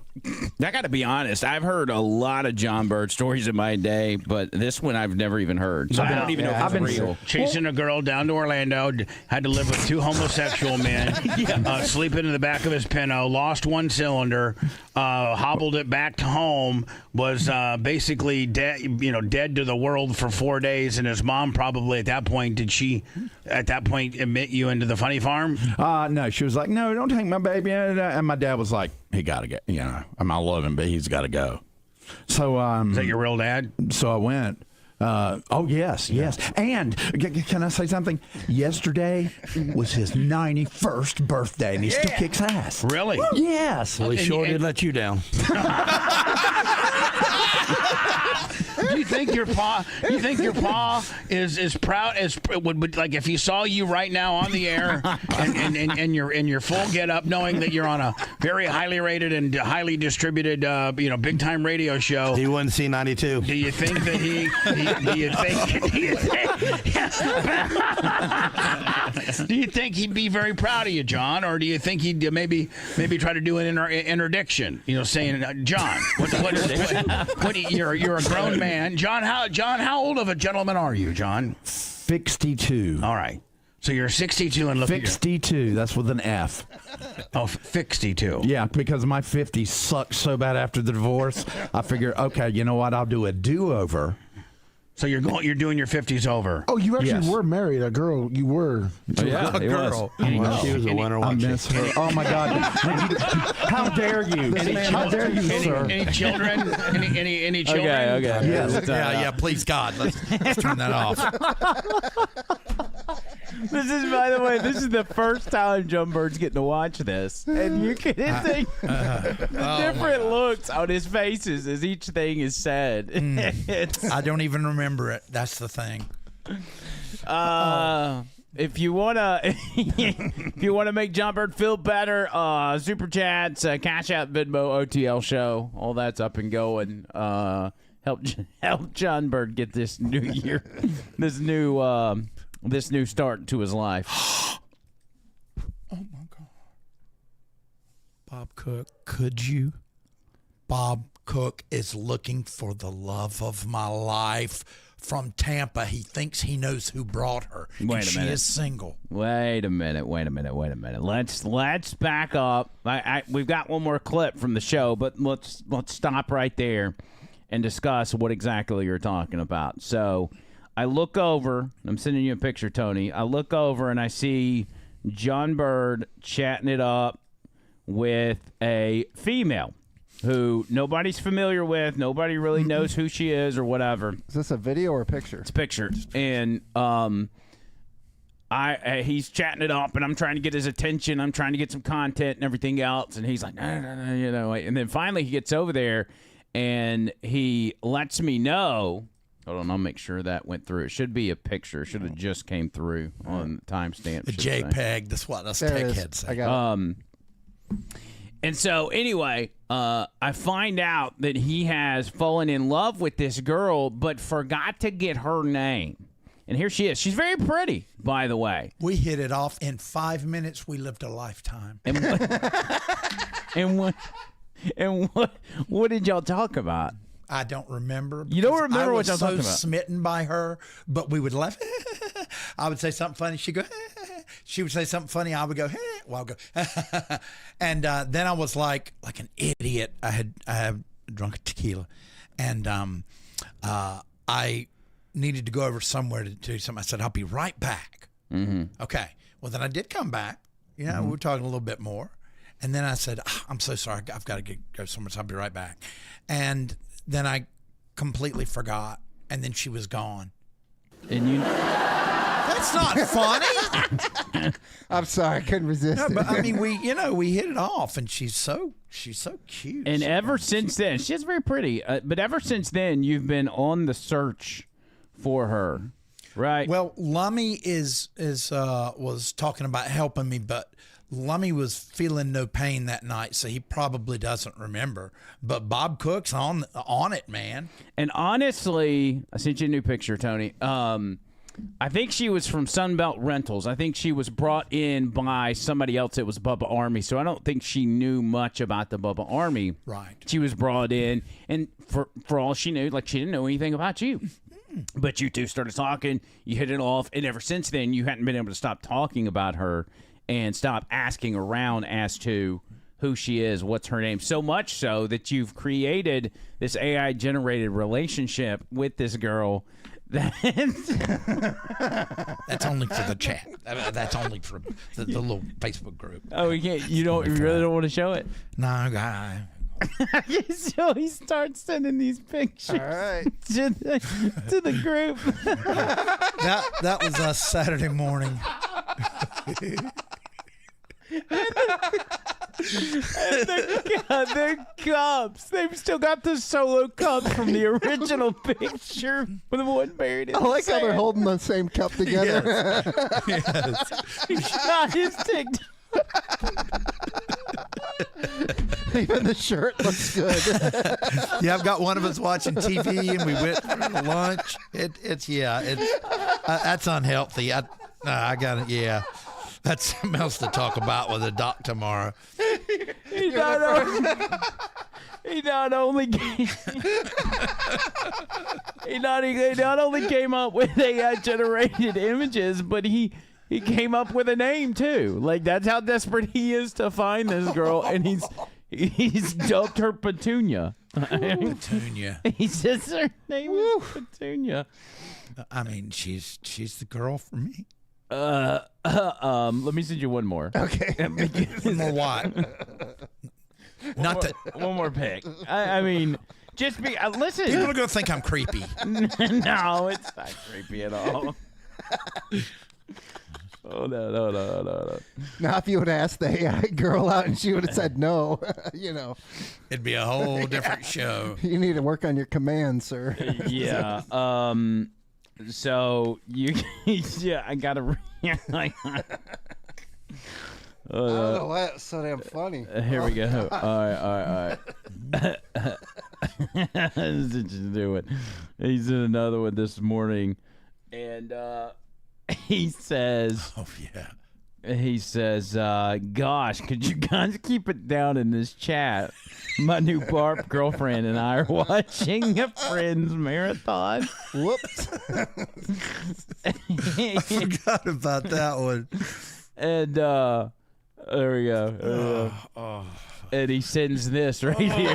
I got to be honest. I've heard a lot of John Bird stories in my day, but this one I've never even heard. So I don't even know if it's real. Chasing a girl down to Orlando, had to live with 2 homosexual men, sleeping in the back of his Pinto, lost 1 cylinder, hobbled it back to home, was basically dead to the world for 4 days, and his mom probably at that point, did she admit you into the funny farm? No, she was like, "No, don't take my baby," and my dad was like, "He got to get, I love him, but he's got to go." So, is that your real dad? So I went. Oh yes. And can I say something? Yesterday was his 91st birthday, and he still kicks ass. Really? Yes. Well, he sure did let you down. Do you think your pa is proud as would like if he saw you right now on the air and you're in your full get up, knowing that you're on a very highly rated and highly distributed big time radio show? He wouldn't see 92. Do you think that do you think he'd be very proud of you, John, or do you think he'd maybe try to do an interdiction? Saying, John, what you're a grown man, John. How old of a gentleman are you, John? 62. All right. So you're 62 and look 62. That's with an F. Oh, 62. Yeah, because my 50s sucked so bad after the divorce. I figured, okay, you know what? I'll do a do-over. So you're doing your 50s over. Oh, you actually were married. A girl. You were. A girl. Well, she was a winner. I miss her. Oh my God! How dare you? How dare you, sir? Any children? Any children? Okay. Yes. Yeah. Please God, let's turn that off. This is, by the way, the first time John Bird's getting to watch this, and you can see the different looks on his faces as each thing is said. I don't even remember it. That's the thing. If you wanna make John Bird feel better, super chats, Cash App, Venmo, OTL show, all that's up and going. Help John Bird get this new year, this new start to his life. Oh my God. Bob Cook, could you? Bob Cook is looking for the love of my life from Tampa. He thinks he knows who brought her. Wait a she minute. is single. Wait a minute. Let's back up. We've got one more clip from the show, but let's stop right there and discuss what exactly you're talking about. So I look over. I'm sending you a picture, Tony. I look over and I see John Bird chatting it up with a female who nobody's familiar with. Nobody really knows who she is or whatever. Is this a video or a picture? It's a picture. And he's chatting it up, and I'm trying to get his attention. I'm trying to get some content and everything else. And he's like, no. And then finally he gets over there, and he lets me know Hold on, I'll make sure that went through. It should be a picture. It should have just came through on the timestamp. A JPEG. That's what us tech heads say. I got it. And so anyway, I find out that he has fallen in love with this girl, but forgot to get her name. And here she is. She's very pretty, by the way. We hit it off in 5 minutes. We lived a lifetime. And what did y'all talk about? I don't remember. You don't remember what y'all talking talking about? I was so smitten by her, but we would laugh. I would say something funny. She'd go, she would say something funny. I would go, well, I'll go. And then I was like an idiot. I had drunk a tequila, and I needed to go over somewhere to do something. I said, I'll be right back. Mm-hmm. Okay. Well, then I did come back. We were talking a little bit more. And then I said, I'm so sorry. I've got to go somewhere, so I'll be right back. And then I completely forgot. And then she was gone. And you... That's not funny. I'm sorry, I couldn't resist. No, it. but I mean, we hit it off, and she's so cute. And ever since then, she's very pretty. But ever since then, you've been on the search for her, right? Well, Lummy was talking about helping me, but Lummy was feeling no pain that night, so he probably doesn't remember. But Bob Cook's on it, man. And honestly, I sent you a new picture, Tony. I think she was from Sunbelt Rentals. I think she was brought in by somebody else that was Bubba Army, so I don't think she knew much about the Bubba Army. Right. She was brought in, and for all she knew, like, she didn't know anything about you. But you two started talking, you hit it off, and ever since then, you hadn't been able to stop talking about her and stop asking around as to who she is, what's her name, so much so that you've created this AI-generated relationship with this girl. That's only for the chat. That's only for the little Facebook group. Oh, you can't. You really don't want to show it? No, guy. So he starts sending these pictures to the group. That was us Saturday morning. And the cups. They've still got the solo cups from the original picture with the one buried in I like how they're holding the same cup together. Yes. He's not his TikTok. Even the shirt looks good. Yeah, I've got one of us watching TV, and we went for lunch. That's unhealthy. I got it. Yeah, that's something else to talk about with the doc tomorrow. He not only came up with AI-generated images, but he came up with a name too. Like, that's how desperate he is to find this girl, and he's dubbed her Petunia. Petunia. He says her name is Petunia. I mean, she's the girl for me. Let me send you one more. Okay. One more what? One more pic. I mean, just be listen. People are gonna think I'm creepy. No, it's not creepy at all. Oh no. Now, if you would have asked the AI girl out and she would have said no, it'd be a whole different show. You need to work on your command, sir. Yeah. So I gotta. I don't know why it's so damn funny. Here we go. All right. Just do it. He's in another one this morning, and he says, "Oh yeah." He says, "Gosh, could you guys keep it down in this chat? My new Barp girlfriend and I are watching a Friends marathon." Whoops. I forgot about that one. And there we go. And he sends this right here.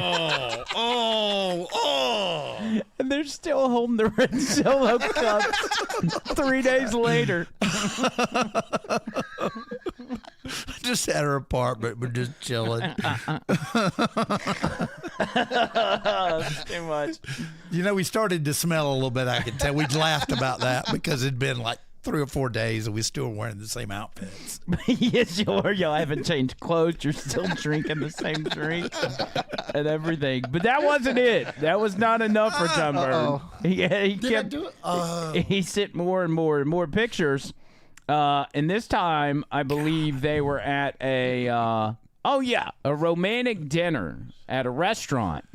And they're still holding the red Solo cups 3 days later. Just at her apartment, we're just chilling. Too much. We started to smell a little bit. I could tell. We laughed about that because it'd been like 3 or 4 days, and we're still wearing the same outfits. Yes, you are. Y'all haven't changed clothes. You're still drinking the same drink and everything. But that wasn't it. That was not enough for John Bird. He kept. He sent more and more pictures. And this time, I believe they were at a romantic dinner at a restaurant.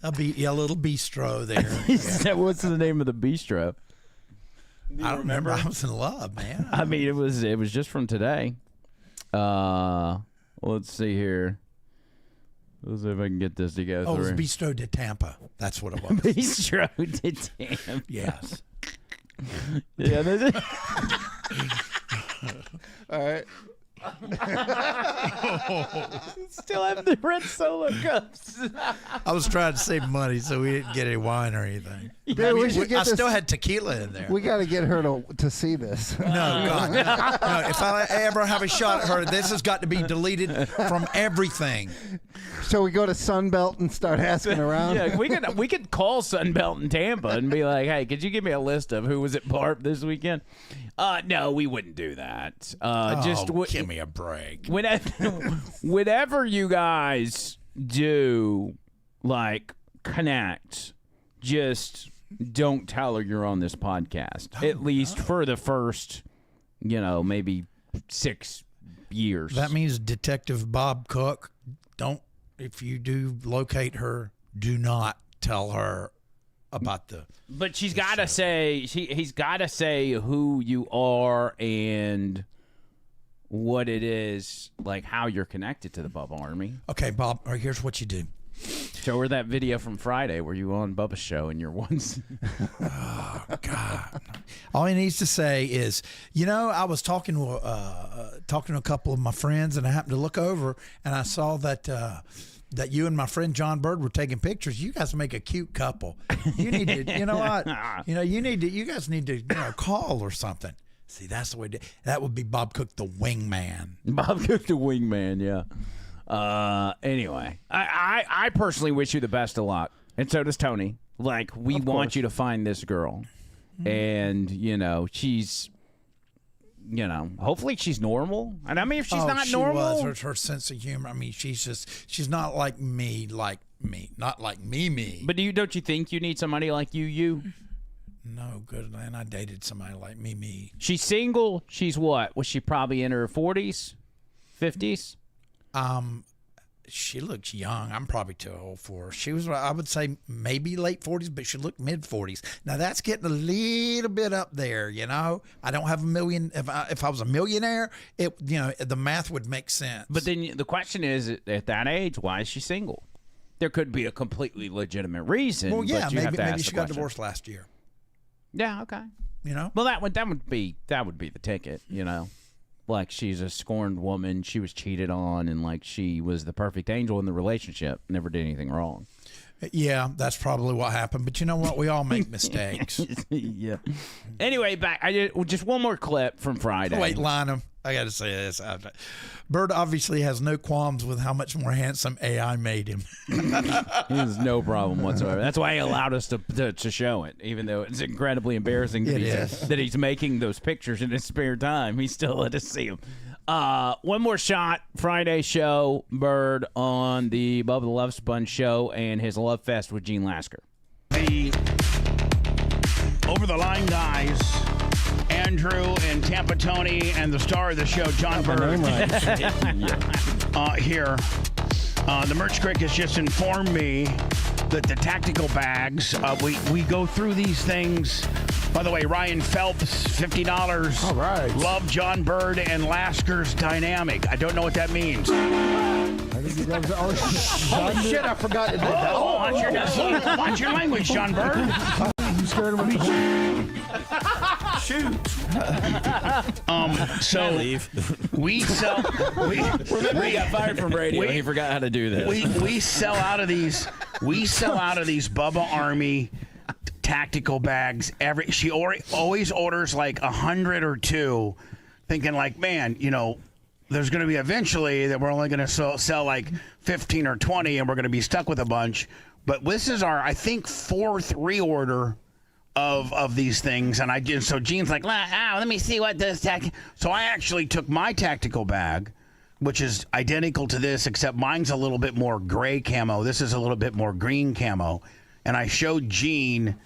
A little bistro there. What's the name of the bistro? I don't remember. I was in love, man. I mean, it was just from today. Let's see here. Let's see if I can get this to go through. It was Bistro de Tampa. That's what it was. Bistro de Tampa. Yes. Yeah. All right. Still have the red Solo cups. I was trying to save money, so we didn't get any wine or anything. Dude, I still had tequila in there. We got to get her to see this. No, God. No, if I ever have a shot at her, this has got to be deleted from everything. So we go to Sunbelt and start asking around. Yeah, we could call Sunbelt in Tampa and be like, "Hey, could you give me a list of who was at Barp this weekend?" No, we wouldn't do that. Give me a break. Whenever you guys do like connect, just don't tell her you're on this podcast. At least for the first, maybe 6 years. That means Detective Bob Cook. If you do locate her, do not tell her about the. But she's got to say he's got to say who you are and what it is, like how you're connected to the Bubba Army. Okay, Bob. Here's what you do. Show her that video from Friday where you were on Bubba's show and you're once. Oh God! All he needs to say is, I was talking to a couple of my friends, and I happened to look over and I saw that you and my friend John Bird were taking pictures. You guys make a cute couple. You need to, you know what? You guys need to call or something. See, that's the way. That would be Bob Cook, the wingman. Bob Cook, the wingman. Yeah. Anyway, I personally wish you the best of luck, and so does Tony. Like, we want you to find this girl, and she's, hopefully she's normal. And I mean, if she's not normal, her sense of humor. I mean, she's not like me, not like me. But don't you think you need somebody like you? No, good. And I dated somebody like me. She's single. She's what? Was she probably in her 40s, 50s? She looks young. I'm probably too old for her. She was, I would say, maybe late 40s, but she looked mid 40s. Now that's getting a little bit up there. I don't have $1 million. If I was a millionaire, the math would make sense. But then the question is, at that age, why is she single? There could be a completely legitimate reason. Well, yeah, but you have to maybe ask she the got question. divorced last year. Yeah. Okay. Well, that would be the ticket. Like, she's a scorned woman, she was cheated on, and like she was the perfect angel in the relationship, never did anything wrong. Yeah, that's probably what happened. But you know what? We all make mistakes. Yeah. Anyway, just one more clip from Friday. Wait, Lionel, I got to say this. Bird obviously has no qualms with how much more handsome AI made him. He has no problem whatsoever. That's why he allowed us to show it, even though it's incredibly embarrassing that he's making those pictures in his spare time. He still let us see them. One more shot. Friday show, Bird on the Bubba the Love Sponge show and his Love Fest with Gene Lasker. The over-the-line guys, Andrew and Tampa Tony, and the star of the show, John Bird. Here. The Merch Crick has just informed me that the tactical bags, we go through these things. By the way, Ryan Phelps, $50. All right. Love John Bird and Lasker's dynamic. I don't know what that means. Oh, shit, I forgot to do that. Watch your language, John Bird. You scared of me? Shoot. So we sell. Remember, he got fired from radio. He forgot how to do this. We sell out of these. We sell out of these Bubba Army tactical bags. She always orders like 100 or 2, thinking like, man, there's going to be eventually that we're only going to sell like 15 or 20, and we're going to be stuck with a bunch. But this is our, I think, 4th reorder of these things, and I did. So Gene's like, let me see what this So I actually took my tactical bag, which is identical to this, except mine's a little bit more gray camo. This is a little bit more green camo, and I showed Gene,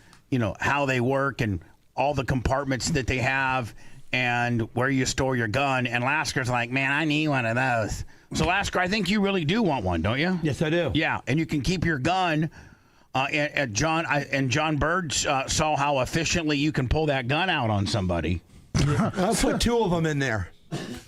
how they work and all the compartments that they have and where you store your gun. And Lasker's like, man, I need one of those. So Lasker, I think you really do want one, don't you? Yes, I do. Yeah, and you can keep your gun. John Bird saw how efficiently you can pull that gun out on somebody. I'll put 2 of them in there.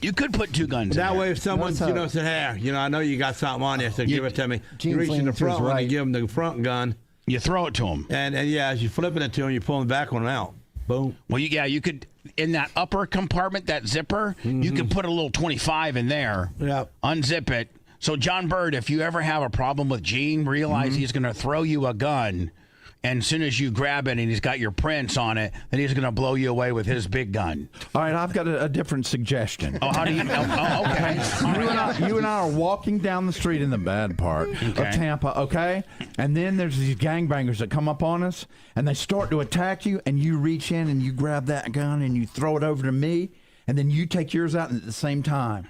You could put 2 guns that in way, there. if someone said, hey, I know you got something on you, so give it to me. Gene's You reach in the leaning to his front one right. and give them the front gun. You throw it to them. And yeah, as you're flipping it to them, you're pulling the back one out. Boom. Well, you could, in that upper compartment, that zipper, you could put a little 25 in there. Yeah. Unzip it. So, John Bird, if you ever have a problem with Gene, realize he's going to throw you a gun. And as soon as you grab it and he's got your prints on it, then he's going to blow you away with his big gun. All right, I've got a different suggestion. Oh, how do you? Okay. You and I are walking down the street in the bad part of Tampa, okay? And then there's these gangbangers that come up on us, and they start to attack you, and you reach in and you grab that gun and you throw it over to me, and then you take yours out at the same time.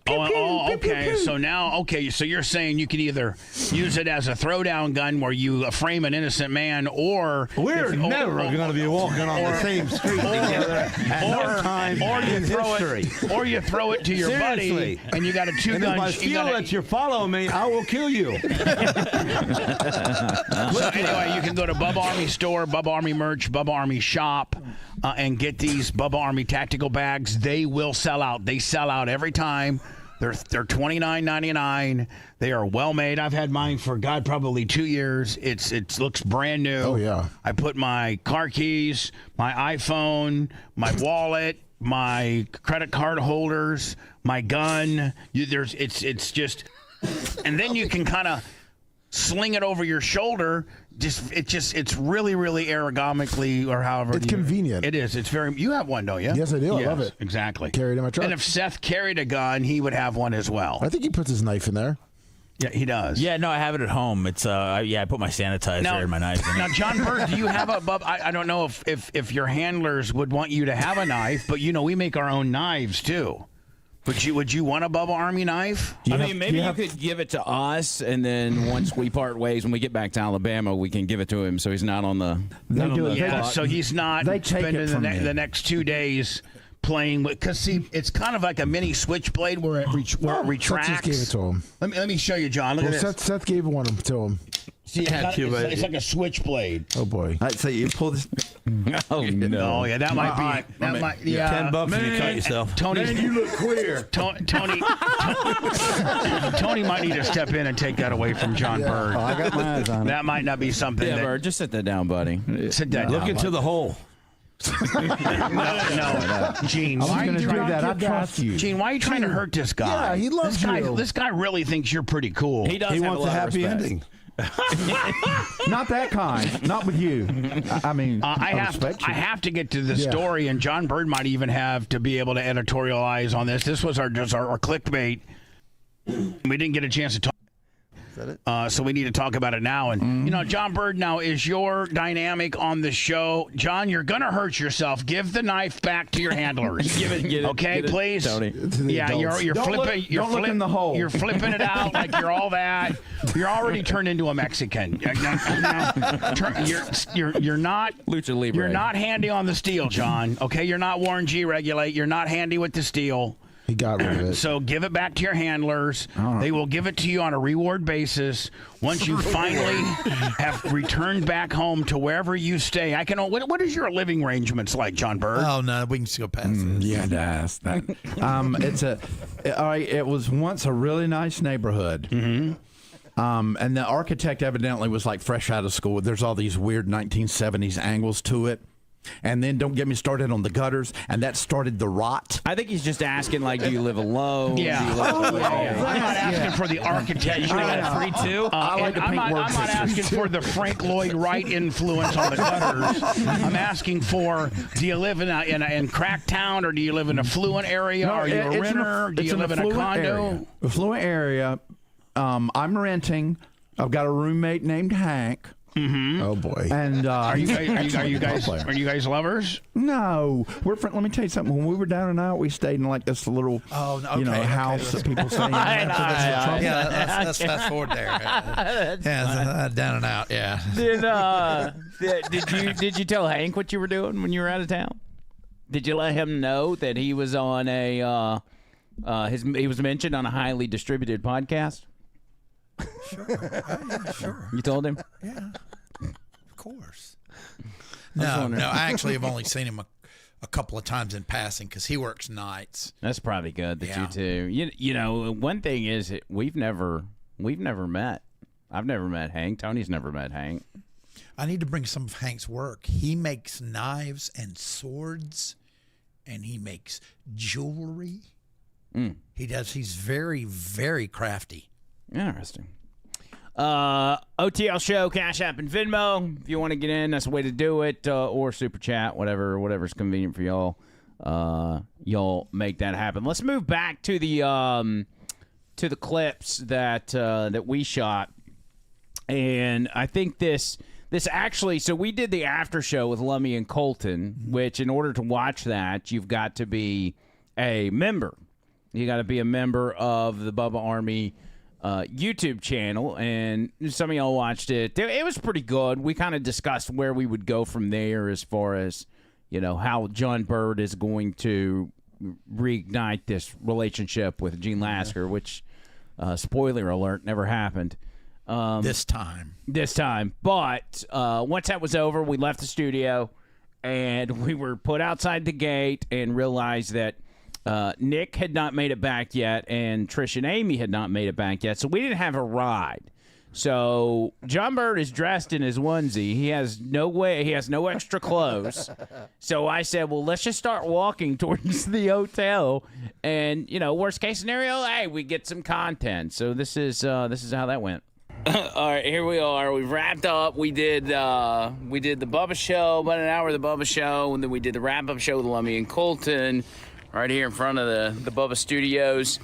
Okay. So now, so you're saying you can either use it as a throwdown gun where you frame an innocent man, or we're never going to be walking on the same street together or you throw it to your buddy, and you got a 2 and gun. If I feel that you're following me, I will kill you. So anyway, you can go to Bubba Army store, Bubba Army merch, Bubba Army shop, and get these Bubba Army tactical bags. They will sell out. They sell out every time. They're $29.99. They are well made. I've had mine for probably 2 years. It looks brand new. Oh yeah. I put my car keys, my iPhone, my wallet, my credit card holders, my gun. It's just, and then you can kind of sling it over your shoulder. It's really, really ergonomically, or however. It's convenient. It is. It's very. You have one, don't you? Yes, I do. I love it. Exactly. Carry it in my truck. And if Seth carried a gun, he would have one as well. I think he puts his knife in there. Yeah, he does. Yeah, no, I have it at home. It's I put my sanitizer and my knife in it. Now, John Bird, do you have a Bub? I don't know if your handlers would want you to have a knife, but we make our own knives too. Would you want a Bubba Army knife? Maybe you could give it to us, and then once we part ways, when we get back to Alabama, we can give it to him so he's not on the. So he's not spending the next 2 days playing with. Because see, it's kind of like a mini switchblade where it retracts. Seth just gave it to him. Let me show you, John. Look at this. Seth gave one to him. See, it's like a switchblade. Oh boy! I'd say you pull this. Oh no! Oh yeah, that might be. That might. Yeah, $10 if you cut yourself. Tony, you look queer. Tony might need to step in and take that away from John Bird. Oh, I got my eyes on it. That might not be something. Yeah, Bird, just sit that down, buddy. Sit that down. Look into the hole. No, Gene. I was going to do that. I trust you. Gene, why are you trying to hurt this guy? Yeah, he loves you. This guy really thinks you're pretty cool. He does. He have wants a lot a of happy respect. ending. Not that kind. Not with you. I mean, I have to get to the story, and John Bird might even have to be able to editorialize on this. This was our clickbait. We didn't get a chance to talk. So we need to talk about it now. And, John Bird, now is your dynamic on the show. John, you're going to hurt yourself. Give the knife back to your handlers. Get it, okay, please? Tony. Yeah, you're flipping. Don't look in the hole. You're flipping it out like you're all that. You're already turned into a Mexican. You're not Lucha Libre. You're not handy on the steel, John. Okay, you're not Warren G. Regulate. You're not handy with the steel. He got rid of it. So give it back to your handlers. Right. They will give it to you on a reward basis once you finally have returned back home to wherever you stay. What is your living arrangements like, John Bird? Oh no, we can just go past this. You had to ask that. It was once a really nice neighborhood. Mm-hmm. And the architect evidently was like fresh out of school. There's all these weird 1970s angles to it. And then don't get me started on the gutters, and that started the rot. I think he's just asking, like, do you live alone? Yeah. Do you live I'm not asking for the architect. You should have got free too. I'm not asking for the Frank Lloyd Wright influence on the gutters. I'm asking for, do you live in Cracktown, or do you live in an affluent area? No, Are you a renter? Do you live in a condo? Affluent area. I'm renting. I've got a roommate named Hank. Mm-hmm. Oh boy. And Are you guys lovers? No, we're friends. Let me tell you something. When we were down and out, we stayed in like this little, house that people stay in. Let's fast forward there. Down and out. Yeah. Did you tell Hank what you were doing when you were out of town? Did you let him know that he was on a he was mentioned on a highly distributed podcast? Sure. Yeah, sure. You told him? Yeah. Of course. No, I actually have only seen him a couple of times in passing because he works nights. That's probably good that you two. You know, one thing is we've never met. I've never met Hank. Tony's never met Hank. I need to bring some of Hank's work. He makes knives and swords, and he makes jewelry. He does. He's very, very crafty. Interesting. OTL Show, Cash App, and Venmo. If you want to get in, that's the way to do it. Or Super Chat, whatever's convenient for y'all. You'll make that happen. Let's move back to the clips that we shot, and I think this actually. So we did the after show with Lummy and Colton, which in order to watch that, you've got to be a member. You got to be a member of the Bubba Army YouTube channel, and some of y'all watched it. It was pretty good. We kind of discussed where we would go from there as far as, how John Bird is going to reignite this relationship with Gene Lasker, which, spoiler alert, never happened. This time. But once that was over, we left the studio, and we were put outside the gate and realized that Nick had not made it back yet, and Trish and Amy had not made it back yet, so we didn't have a ride. So John Bird is dressed in his onesie. He has no extra clothes. So I said, well, let's just start walking towards the hotel, and worst case scenario, hey, we get some content. So this is how that went. All right, here we are. We've wrapped up. We did the Bubba show, about an hour of the Bubba show, and then we did the wrap-up show with Lummy and Colton right here in front of the Bubba Studios.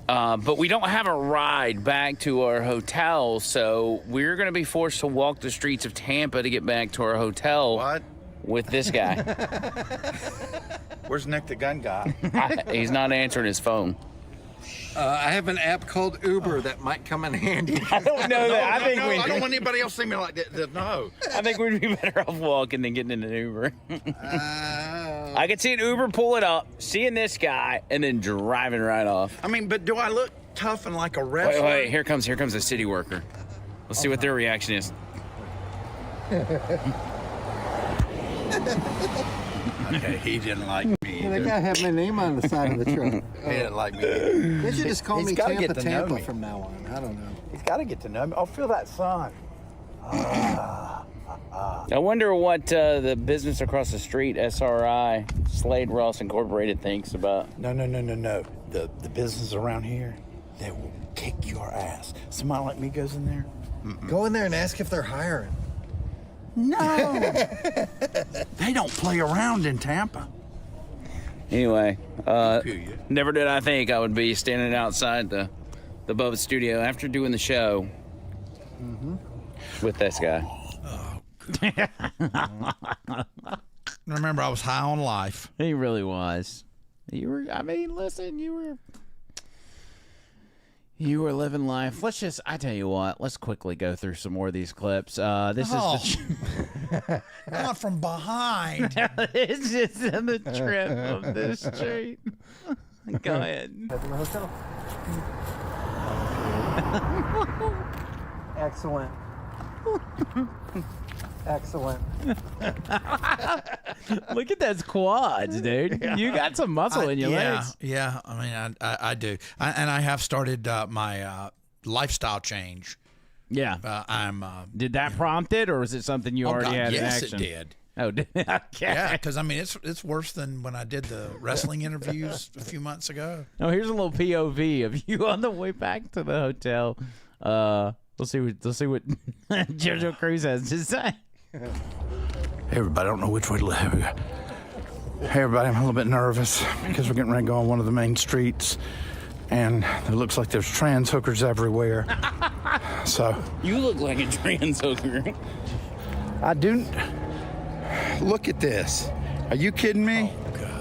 But we don't have a ride back to our hotel, so we're going to be forced to walk the streets of Tampa to get back to our hotel. What? With this guy. Where's Nick the gun guy? He's not answering his phone. I have an app called Uber that might come in handy. I don't know that. I don't want anybody else to see me like that. No. I think we'd be better off walking than getting in an Uber. I could see an Uber pull it up, seeing this guy, and then driving right off. I mean, but do I look tough and like a wrestler? Wait, here comes a city worker. Let's see what their reaction is. Okay, he didn't like me. They gotta have my name on the side of the truck. He didn't like me. They should just call me Tampa Tampa from now on. I don't know. He's got to get to know me. Oh, feel that sun. I wonder what the business across the street, SRI, Slade Ross Incorporated, thinks about. No. The business around here, they will kick your ass. Somebody like me goes in there. Go in there and ask if they're hiring. No. They don't play around in Tampa. Anyway, never did I think I would be standing outside the Bubba studio after doing the show with this guy. Remember, I was high on life. He really was. You were living life. I tell you what, let's quickly go through some more of these clips. This is not from behind. It's just in the trip of this street. Go ahead. Head to the hotel. Excellent. Excellent. Look at those quads, dude. Yeah. You got some muscle in your legs. Yeah, I mean, I do. And I have started my lifestyle change. Yeah. Did that prompt it, or was it something you already had in action? Yes, it did. Oh, okay. Yeah, because, I mean, it's worse than when I did the wrestling interviews a few months ago. Oh, here's a little POV of you on the way back to the hotel. We'll see what JoJo Cruz has to say. Hey, everybody, I don't know which way to live. Hey, everybody, I'm a little bit nervous because we're getting ready to go on one of the main streets, and it looks like there's trans hookers everywhere. So you look like a trans hooker. I do. Look at this. Are you kidding me?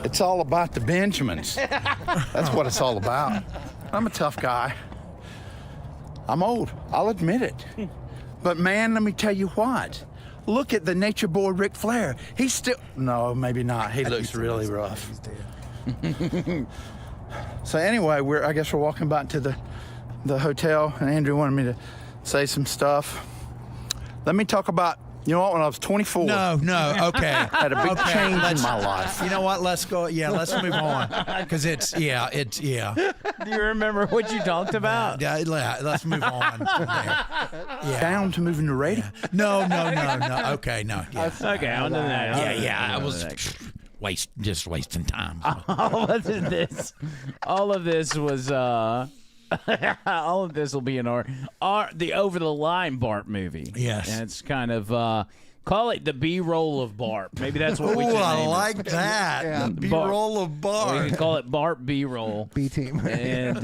It's all about the Benjamins. That's what it's all about. I'm a tough guy. I'm old. I'll admit it. But man, let me tell you what. Look at the nature boy Ric Flair. He's still... No, maybe not. He looks really rough. So anyway, I guess we're walking back to the hotel, and Andrew wanted me to say some stuff. Let me talk about, you know what, when I was 24. No, okay. Had a big change in my life. You know what? Let's go. Yeah, let's move on. Because it's. Do you remember what you talked about? Yeah, let's move on. Yeah. Down to moving to radio. No. Okay, no. Yeah. Okay, on to that. Yeah. I was just wasting time. All of this was. All of this will be in the Over the Line Barp movie. Yes. And it's kind of call it the B-roll of Barp. Maybe that's what we should name I it. like that. Yeah. The B-roll of Barp. We can call it Barp B-roll. B-team. And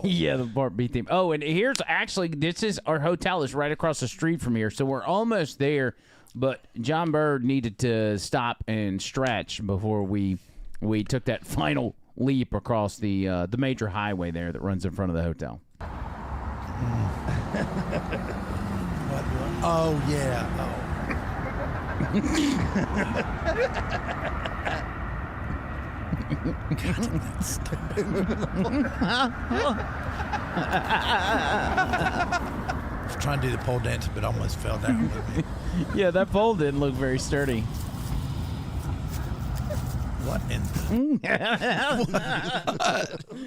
yeah, the Barp B-team. Oh, and this is our hotel is right across the street from here, so we're almost there. But John Bird needed to stop and stretch before we took that final leap across the major highway there that runs in front of the hotel. Oh yeah. Oh. I was trying to do the pole dance, but almost fell down. Yeah, that pole didn't look very sturdy. What in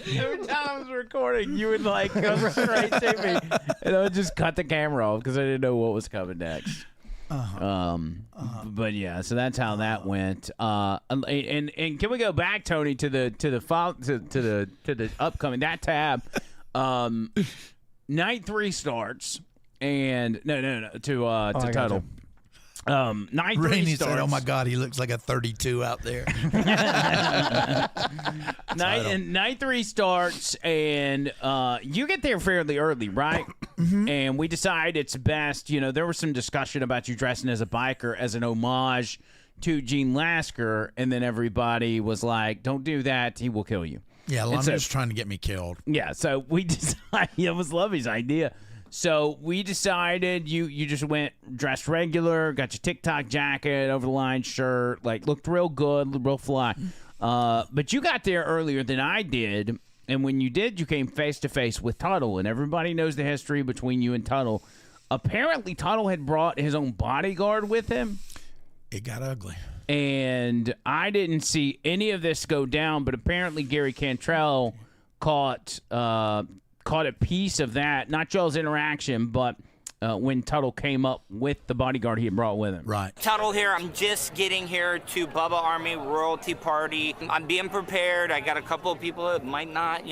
Every time I was recording, you would like go straight to me, and I would just cut the camera off because I didn't know what was coming next. But yeah, so that's how that went. And can we go back, Tony, to the upcoming that tab? Night 3 starts, and no to Tuttle. Night 3 Rainey starts. said, "Oh my God, he looks like a 32 out there." Night 3 starts, and you get there fairly early, right? Mm-hmm. And we decide it's best. There was some discussion about you dressing as a biker as an homage to Gene Lasker, and then everybody was like, "Don't do that; he will kill you." Yeah, Lummi's trying to get me killed. Yeah, so we decided it was Lovey's idea. So we decided you just went dressed regular, got your TikTok jacket, over the line shirt, like looked real good, real fly. But you got there earlier than I did, and when you did, you came face to face with Tuttle, and everybody knows the history between you and Tuttle. Apparently, Tuttle had brought his own bodyguard with him. It got ugly. And I didn't see any of this go down, but apparently Gary Cantrell caught a piece of that, not y'all's interaction, but when Tuttle came up with the bodyguard he had brought with him. Right. Tuttle here. I'm just getting here to Bubba Army Royalty Party. I'm being prepared. I got a couple of people that might not,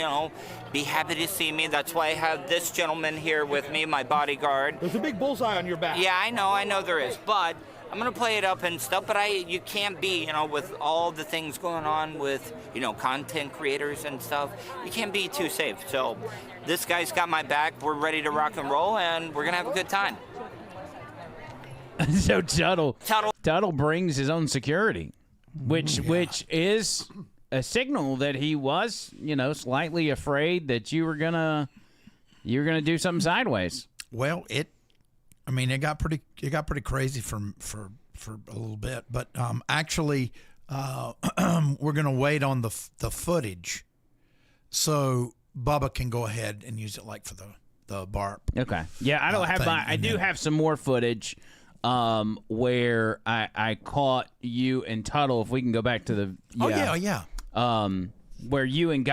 be happy to see me. That's why I have this gentleman here with me, my bodyguard. There's a big bullseye on your back. Yeah, I know there is, but I'm gonna play it up and stuff, but you can't be, with all the things going on with, content creators and stuff, you can't be too safe. So this guy's got my back. We're ready to rock and roll, and we're gonna have a good time. So Tuttle brings his own security, which is a signal that he was, slightly afraid that you were gonna do something sideways. Well, it got pretty crazy for a little bit, but actually, we're gonna wait on the footage, so Bubba can go ahead and use it like for the Barp. Okay. Yeah, I don't have I do have some more footage, where I caught you and Tuttle. If we can go back to the where you and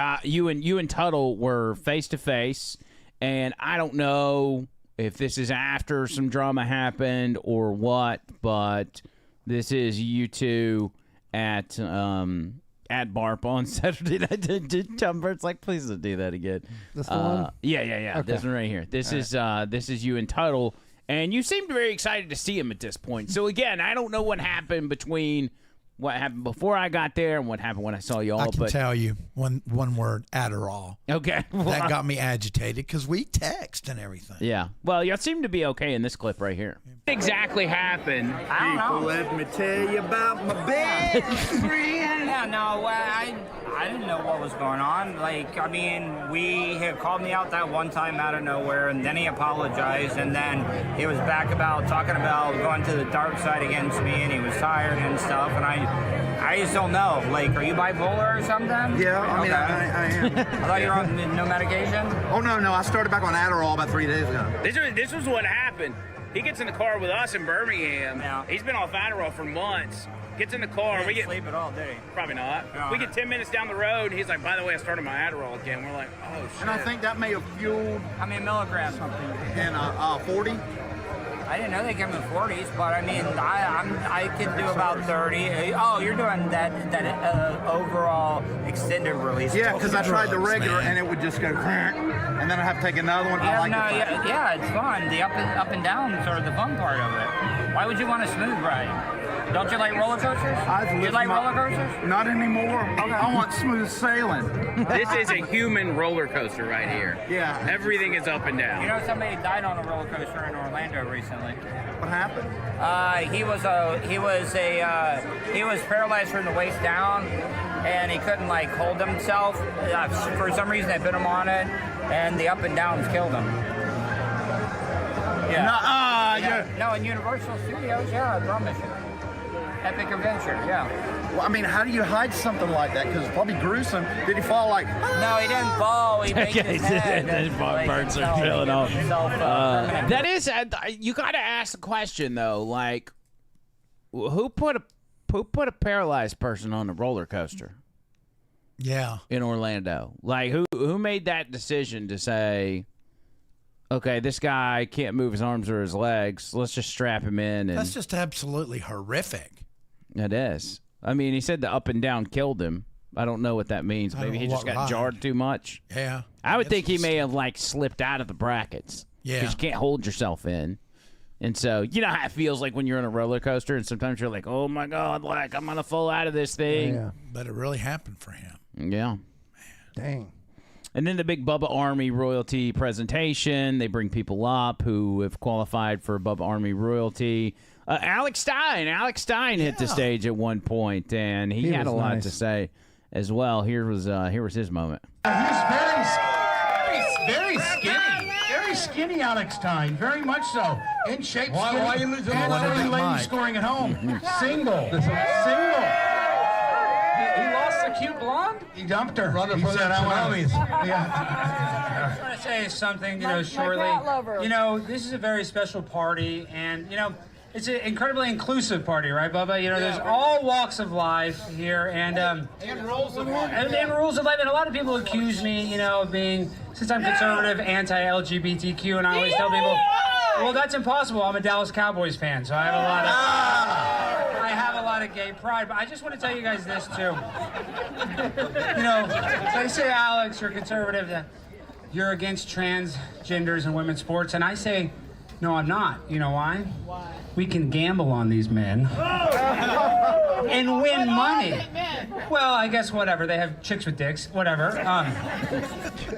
Tuttle were face to face, and I don't know if this is after some drama happened or what, but this is you two at Barp on Saturday night. John Bird's like, please don't do that again. This one? Yeah. Okay. This one right here. This is you and Tuttle, and you seemed very excited to see him at this point. So again, I don't know what happened between what happened before I got there and what happened when I saw y'all. I can but tell you one word: Adderall. Okay, that got me agitated because we text and everything. Yeah. Well, y'all seem to be okay in this clip right here. What exactly happened? I don't know. Let me tell you about my best friend. Yeah, no, I didn't know what was going on. Like, I mean, he had called me out that one time out of nowhere, and then he apologized, and then he was back about talking about going to the dark side against me, and he was tired and stuff, and I just don't know. Like, are you bipolar or something? Yeah, I mean, I am. I thought you were on no medication? Oh, no, I started back on Adderall about 3 days ago. This was what happened. He gets in the car with us in Birmingham. Yeah. He's been off Adderall for months. Gets in the car. He didn't sleep at all, did he? Probably not. No. We get 10 minutes down the road. He's like, by the way, I started my Adderall again. We're like, oh, shit. And I think that may have fueled... How many milligrams? And 40. I didn't know they came in 40s, but I mean, I can do about 30. Oh, you're doing that overall extended release. Yeah, because I tried the regular and it would just go, and then I have to take another one. I like it. Yeah, it's fun. The up and downs are the fun part of it. Why would you want a smooth ride? Don't you like roller coasters? You like roller coasters? Not anymore. Okay. I want smooth sailing. This is a human roller coaster right here. Yeah. Everything is up and down. You know, somebody died on a roller coaster in Orlando recently. What happened? He was paralyzed from the waist down, and he couldn't like hold himself. For some reason, they put him on it, and the up and downs killed him. Yeah. No, in Universal Studios, yeah, I promise you. Epic adventure, yeah. Well, I mean, how do you hide something like that? Because it's probably gruesome. Did he fall like... No, he didn't fall. He made his head. Birds are drilling off. That is, you got to ask the question though. Like, who put a paralyzed person on a roller coaster? Yeah. In Orlando, like who made that decision to say, okay, this guy can't move his arms or his legs. Let's just strap him in. And That's just absolutely horrific. It is. I mean, he said the up and down killed him. I don't know what that means. Maybe he just got jarred too much. Yeah. I would think he may have like slipped out of the brackets. Yeah. Because you can't hold yourself in. And so, you know how it feels like when you're on a roller coaster and sometimes you're like, oh my God, like I'm going to fall out of this thing. Yeah. But it really happened for him. Yeah. Dang. And then the big Bubba Army royalty presentation. They bring people up who have qualified for Bubba Army royalty. Alex Stein hit the stage at one point, and he had a lot to say as well. Here was his moment. He's very skinny. Very skinny, Alex Stein. Very much so. In shape, skinny. Why are you losing and the ladies mic? scoring at home. Single. He lost the cute blonde? He dumped her. Running He for said, the "I wanna-" tsunamis. Yeah. I just want to say something, shortly. cat lover. This is a very special party, and, it's an incredibly inclusive party, right, Bubba? There's all walks of life here, and rules of life. and rules of life. And a lot of people accuse me, of being, since I'm conservative, anti-LGBTQ, and I always tell people, well, that's impossible. I'm a Dallas Cowboys fan, so I have a lot of gay pride. But I just want to tell you guys this too. They say, Alex, you're conservative, that you're against transgenders and women's sports, and I say, no, I'm not. You know why? Why? We can gamble on these men and win money. Well, I guess whatever. They have chicks with dicks. Whatever.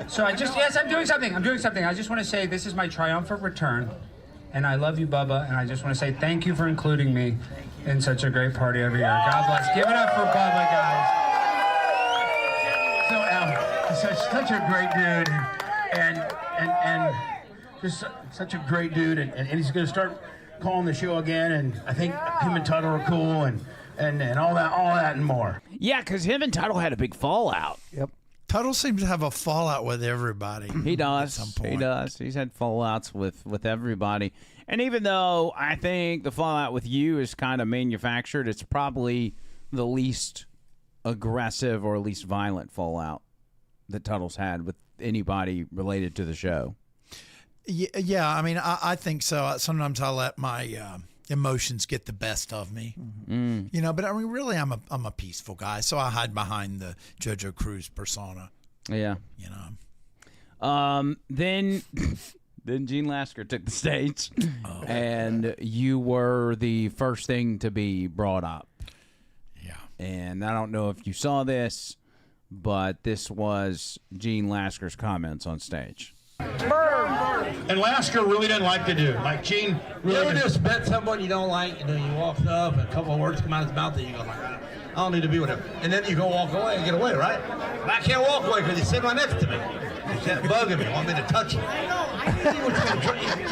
So I'm doing something. I just want to say this is my triumphant return, and I love you, Bubba. And I just want to say thank you for including me in such a great party every year. God bless. Give it up for Bubba, guys. So, Al, he's such a great dude, and just such a great dude, and he's going to start calling the show again, and I think him and Tuttle are cool, and all that and more. Yeah, because him and Tuttle had a big fallout. Yep. Tuttle seems to have a fallout with everybody. He does. At some point. He does. He's had fallouts with everybody. And even though I think the fallout with you is kind of manufactured, it's probably the least aggressive or least violent fallout that Tuttle's had with anybody related to the show. Yeah, I mean, I think so. Sometimes I let my emotions get the best of me, but I mean, really, I'm a peaceful guy, so I hide behind the JoJo Cruz persona. Yeah, Then Gene Lasker took the stage, and you were the first thing to be brought up. Yeah, And I don't know if you saw this, but this was Gene Lasker's comments on stage. And Lasker really didn't like to do. Like Gene really. You ever just met someone you don't like, and then you walk up, and a couple of words come out of his mouth, and you go like, I don't need to be with him. And then you go walk away and get away, right? But I can't walk away because he's sitting right next to me. He's bugging me, want me to touch him.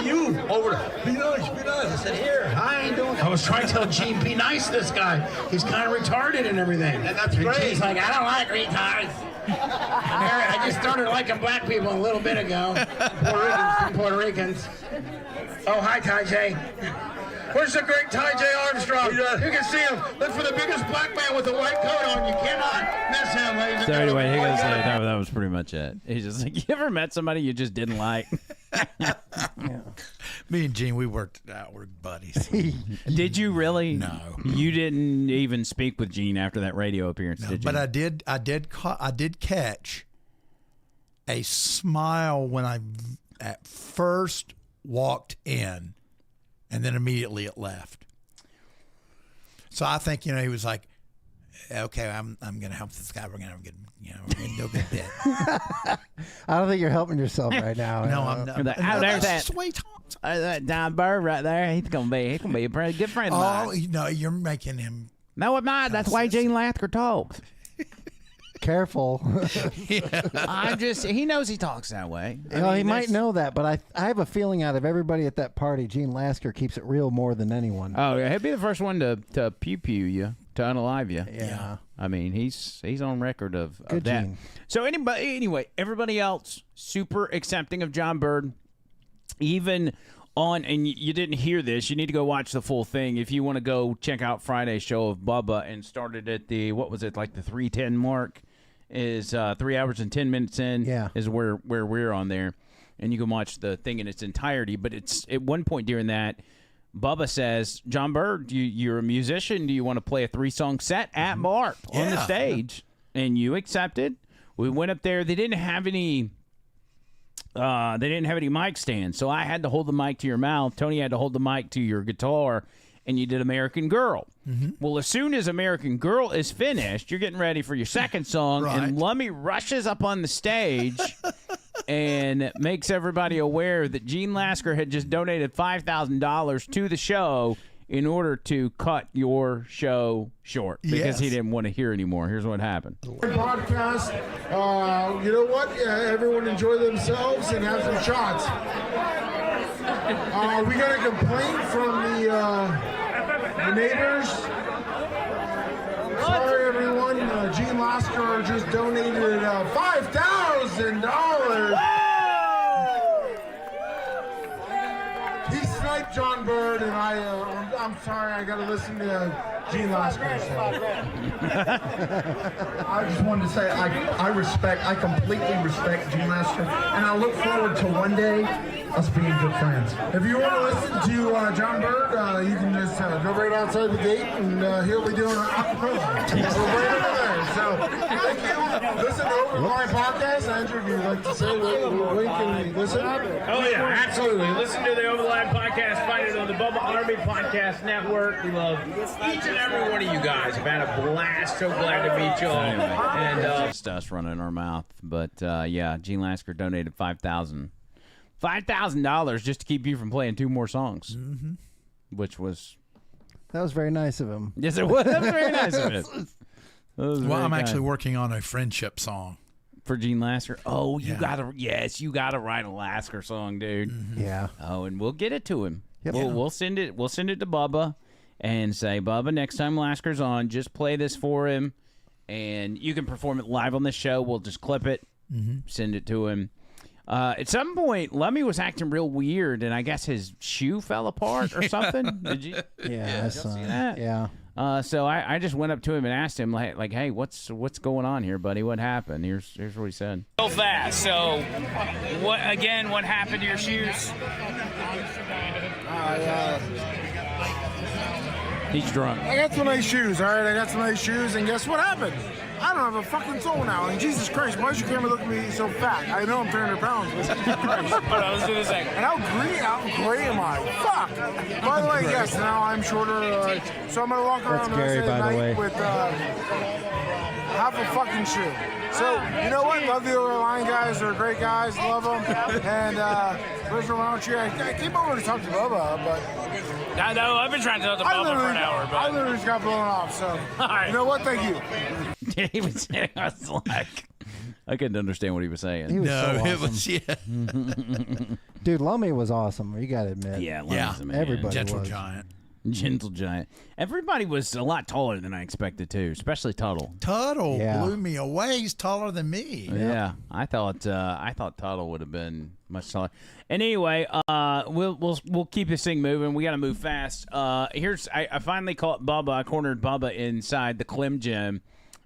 You over there, be nice, be nice. I said, here, I ain't doing it. I was trying to tell Gene, be nice to this guy. He's kind of retarded and everything. And that's great. Gene's like, I don't like retards. I just started liking black people a little bit ago. Puerto Ricans. Oh, hi, Ty J. Where's the great Ty J. Armstrong? You can see him. Look for the biggest black man with a white coat on. You cannot miss him, ladies and So gentlemen. anyway, he goes, that was pretty much it. He's just like, you ever met somebody you just didn't like? Me and Gene, we worked out. We're buddies. Did you really? No. You didn't even speak with Gene after that radio appearance, No, did you? but I did catch a smile when I at first walked in, and then immediately it left. So I think, he was like, okay, I'm going to help this guy. We're going to have a good, we're going to do a good bit. I don't think you're helping yourself right now. No, I'm not. There's that's that. the way he talks. That Don Bird right there. He's gonna be a pretty good friend of mine. Oh, no, you're making him. No, I'm not. That's why Gene Lasker talks. Careful. He knows he talks that way. He might know that, but I have a feeling out of everybody at that party, Gene Lasker keeps it real more than anyone. Oh, yeah, he'll be the first one to pew you, to unalive you. Yeah. I mean, he's on record of Good that. Gene. So anyway, everybody else super accepting of John Bird. Even on, and you didn't hear this, you need to go watch the full thing. If you want to go check out Friday's show of Bubba and started at the, what was it, like the 3:10 mark, is 3 hours and 10 minutes in, is where we're on there. And you can watch the thing in its entirety. But it's at one point during that, Bubba says, John Bird, you're a musician. Do you want to play a 3-song set at Barp on the stage? And you accepted. We went up there. They didn't have any mic stands, so I had to hold the mic to your mouth. Tony had to hold the mic to your guitar, and you did American Girl. Mm-hmm. Well, as soon as American Girl is finished, you're getting ready for your second song, and Lummy rushes up on the stage and makes everybody aware that Gene Lasker had just donated $5,000 to the show in order to cut your show short because he didn't want to hear anymore. Here's what happened. Podcast, you know what? Everyone enjoy themselves and have some shots. We got a complaint from the neighbors. Sorry, everyone. Gene Lasker just donated $5,000. He sniped John Bird, and I'm sorry, I got to listen to Gene Lasker. I just wanted to say I completely respect Gene Lasker, and I look forward to one day us being good friends. If you want to listen to John Bird, you can just go right outside the gate, and he'll be doing an acapella. We're right over there. So thank you. Listen to my podcast. Andrew, if you'd like to say where can you listen? Oh yeah, absolutely. Listen to the Overline podcast. Find it on the Bubba Army Podcast Network. We love each and every one of you guys. I've had a blast. So glad to meet you all. And just us running our mouth, but yeah, Gene Lasker donated $5,000 just to keep you from playing 2 more songs, which was that was very nice of him. Yes, it was. That was very nice of it. Well, I'm actually working on a friendship song for Gene Lasker. Oh, you gotta write a Lasker song, dude. Yeah. Oh, and we'll get it to him. Yep. We'll send it to Bubba and say, Bubba, next time Lasker's on, just play this for him, and you can perform it live on the show. We'll just clip it, send it to him. At some point, Lummy was acting real weird, and I guess his shoe fell apart or something. Did you? Yeah, I see saw that? Yeah. So I just went up to him and asked him like, hey, what's going on here, buddy? What happened? Here's what he said. so fast. So, what happened to your shoes? He's drunk. I got some nice shoes, all right? I got some nice shoes, and guess what happened? I don't have a fucking soul now. And Jesus Christ, why does your camera look at me so fat? I know I'm 300 pounds, but Jesus Christ. Hold on, let's do this second. And how great am I? Fuck. By the way, yes, now I'm shorter. So I'm going to walk around the rest of the night with half a fucking shoe. So, you know what? Love the other line guys. They're great guys. Love them. And there's around here. I came over to talk to Bubba, but... I know. I've been trying to talk to Bubba for an hour, but... I literally just got blown off, so... All right. You know what? Thank you. He was saying, I was like... I couldn't understand what he was saying. He was so awesome. it was, Dude, Lummy was awesome. You got to admit. Yeah, Lummy's a man. Everybody Gentle was. giant. Gentle giant. Everybody was a lot taller than I expected too, especially Tuttle. Tuttle Yeah. blew me away. He's taller than me. Yeah, I thought Tuttle would have been much taller. And anyway, we'll keep this thing moving. We got to move fast. I finally caught Bubba. I cornered Bubba inside the Clem gym,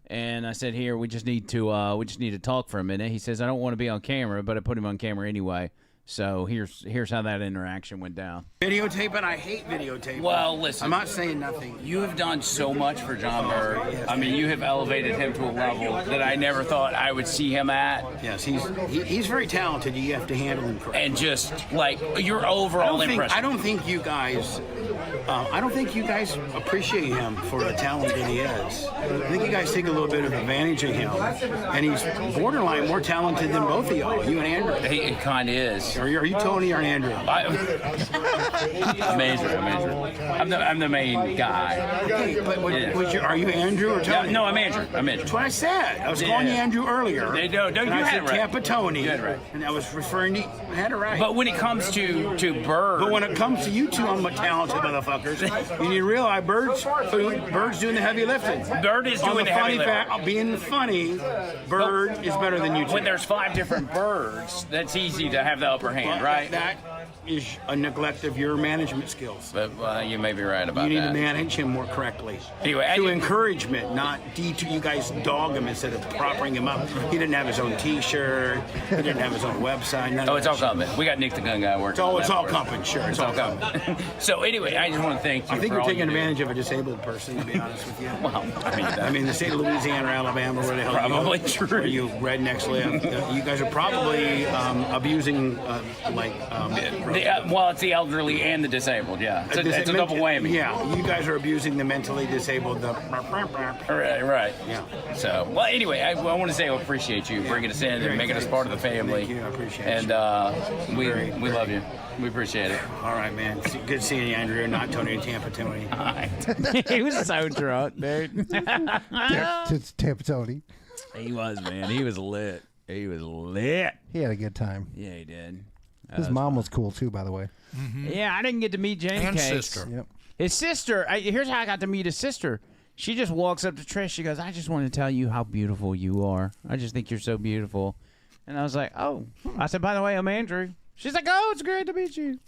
and I said, "Here, we just need to talk for a minute." He says, "I don't want to be on camera," but I put him on camera anyway. So here's how that interaction went down. Videotaping, I hate videotaping. Well, listen. I'm not saying nothing. You have done so much for John Bird. I mean, you have elevated him to a level that I never thought I would see him at. Yes, he's very talented. You have to handle him correctly. And just like your overall impression. I don't think you guys appreciate him for the talent that he is. I think you guys take a little bit of advantage of him, and he's borderline more talented than both of y'all. You and Andrew. He kind of is. Are you Tony or Andrew? Amazing. I'm the main guy. Okay, but are you Andrew or Tony? No, I'm Andrew. That's what I said. I was calling you Andrew earlier. No, and you I had said it right. Tampa Tony. You had it right. And I was referring to you. I had it right. But when it comes to Bird, But when it comes to you two talented motherfuckers, you need to realize Bird's doing the heavy lifting. Bird is doing the heavy lifting. Being funny, Bird is better than you two. When there's 5 different birds, that's easy to have the upper hand, right? That is a neglect of your management skills. But you may be right about that. You need to manage him more correctly. Anyway, to encouragement, not you guys dog him instead of propping him up. He didn't have his own T-shirt. He didn't have his own website. It's all coming. We got Nick the Gun Guy working. It's all coming. Sure, it's all coming. So anyway, I just want to thank you. I think for you're all taking you do. advantage of a disabled person, to be honest with you. Well, I mean, the state of Louisiana or Alabama, where the hell Probably you true. Where you rednecks live. You guys are probably abusing, well, it's the elderly and the disabled. Yeah, it's a double whammy. Yeah, you guys are abusing the mentally disabled. Right. Yeah. So, well, anyway, I want to say I appreciate you bringing us in and making us part of the family. Thank you. I appreciate it. And we love you. We appreciate it. All right, man. Good seeing you, Andrew. Not Tony and Tampa Tony. All right. He was so drunk, dude. It's Tampa Tony. He was, man. He was lit. He had a good time. Yeah, he did. His mom was cool too, by the way. Yeah, I didn't get to meet Jane And Cakes. sister. Yep. His sister, here's how I got to meet his sister. She just walks up to Trish. She goes, "I just want to tell you how beautiful you are. I just think you're so beautiful." And I was like, "Oh." I said, "By the way, I'm Andrew." She's like, "Oh, it's great to meet you."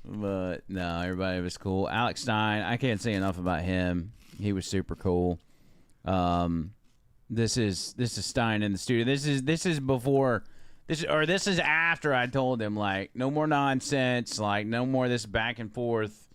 But no, everybody was cool. Alex Stein, I can't say enough about him. He was super cool. This is Stein in the studio. This is before. This is after I told him, like, no more nonsense, like, no more this back and forth.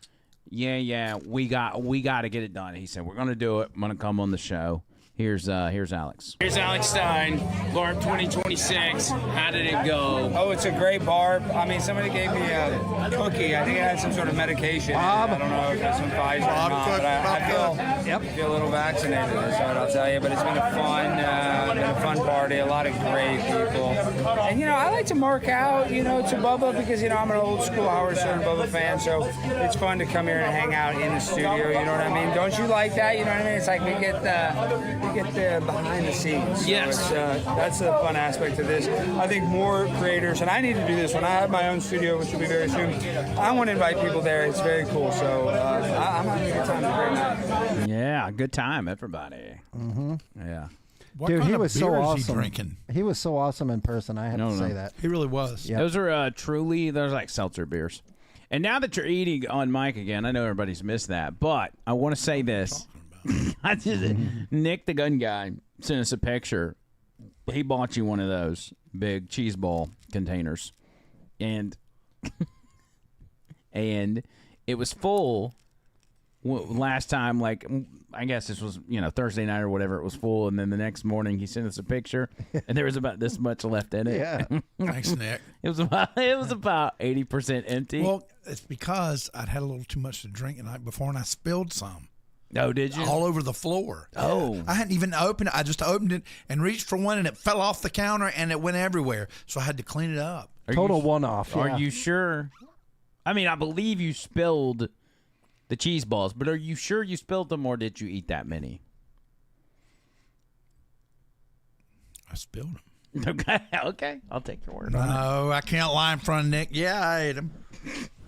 Yeah, we got to get it done. He said, we're gonna do it. I'm gonna come on the show. Here's Alex. Here's Alex Stein, Barp 2026. How did it go? Oh, it's a great Barp. I mean, somebody gave me a cookie. I think it had some sort of medication. I don't know if it's some Pfizer or not, but I feel a little vaccinated, is what I'll tell you. But it's been a fun party. A lot of great people. And, I like to mark out, to Bubba because, I'm an old school Howard Stern Bubba fan. So it's fun to come here and hang out in the studio. You know what I mean? Don't you like that? You know what I mean? It's like we get the behind the scenes. Yes. So that's the fun aspect of this. I think more creators, and I need to do this when I have my own studio, which will be very soon. I want to invite people there. It's very cool. So I'm having a good time. It's a great night. Yeah, good time, everybody. Mm-hmm. Yeah. What Dude, kind he of was beer so is awesome. he drinking? He was so awesome in person. I have to say that. He really was. Yep. Those are those like seltzer bears. And now that you're eating on mic again, I know everybody's missed that, but I want to say this. Nick the Gun Guy sent us a picture. He bought you one of those big cheese ball containers, and it was full last time, like, I guess this was, Thursday night or whatever, it was full, and then the next morning he sent us a picture, and there was about this much left in it. Yeah. Thanks, Nick. It was about 80% empty. Well, it's because I'd had a little too much to drink the night before, and I spilled some. Oh, did you? All over the floor. Oh. I hadn't even opened it. I just opened it and reached for one, and it fell off the counter, and it went everywhere. So I had to clean it up. Total one-off. Are yeah. you sure? I mean, I believe you spilled the cheese balls, but are you sure you spilled them, or did you eat that many? I spilled them. Okay. I'll take your word on it. No, I can't lie in front of Nick. Yeah, I ate them.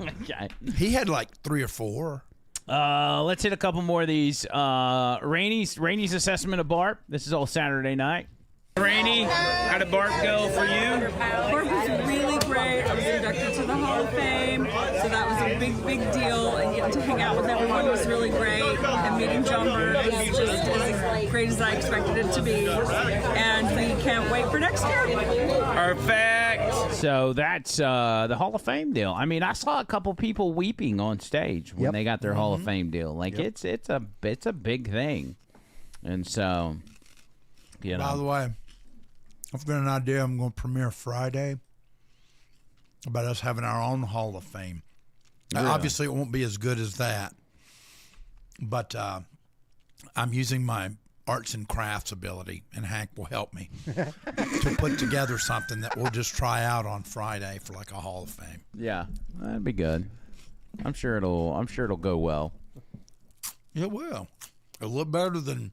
Okay. He had like 3 or 4. Let's hit a couple more of these. Rainy's assessment of Barp. This is all Saturday night. Rainy, how did Barp go for you? Barp was really great. I was inducted to the Hall of Fame, so that was a big, big deal. And getting to hang out with everyone was really great. And meeting John Bird was just as great as I expected it to be. And we can't wait for next year. Perfect. So that's the Hall of Fame deal. I mean, I saw a couple people weeping on stage when they got their Hall of Fame deal. Like it's a big thing, and so By the way, I've got an idea. I'm going to premiere Friday about us having our own Hall of Fame. Really? Obviously, it won't be as good as that, but I'm using my arts and crafts ability, and Hank will help me to put together something that we'll just try out on Friday for like a Hall of Fame. Yeah, that'd be good. I'm sure it'll go well. It will. A little better than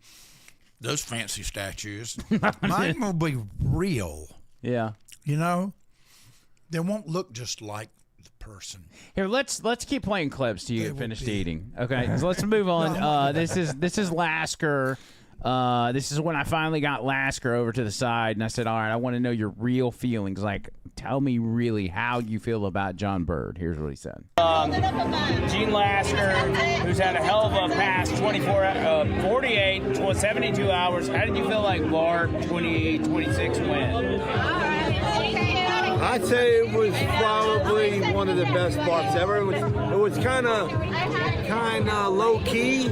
those fancy statues. Mine will be real. Yeah. They won't look just like the person. Here, let's keep playing clips till you get finished eating. Okay, so let's move on. This is Lasker. This is when I finally got Lasker over to the side, and I said, all right, I want to know your real feelings. Like, tell me really how you feel about John Bird. Here's what he said. Gene Lasker, who's had a hell of a past 72 hours. How did you feel like Barp 2026 went? I'd say it was probably one of the best Barps ever. It was kind of low key.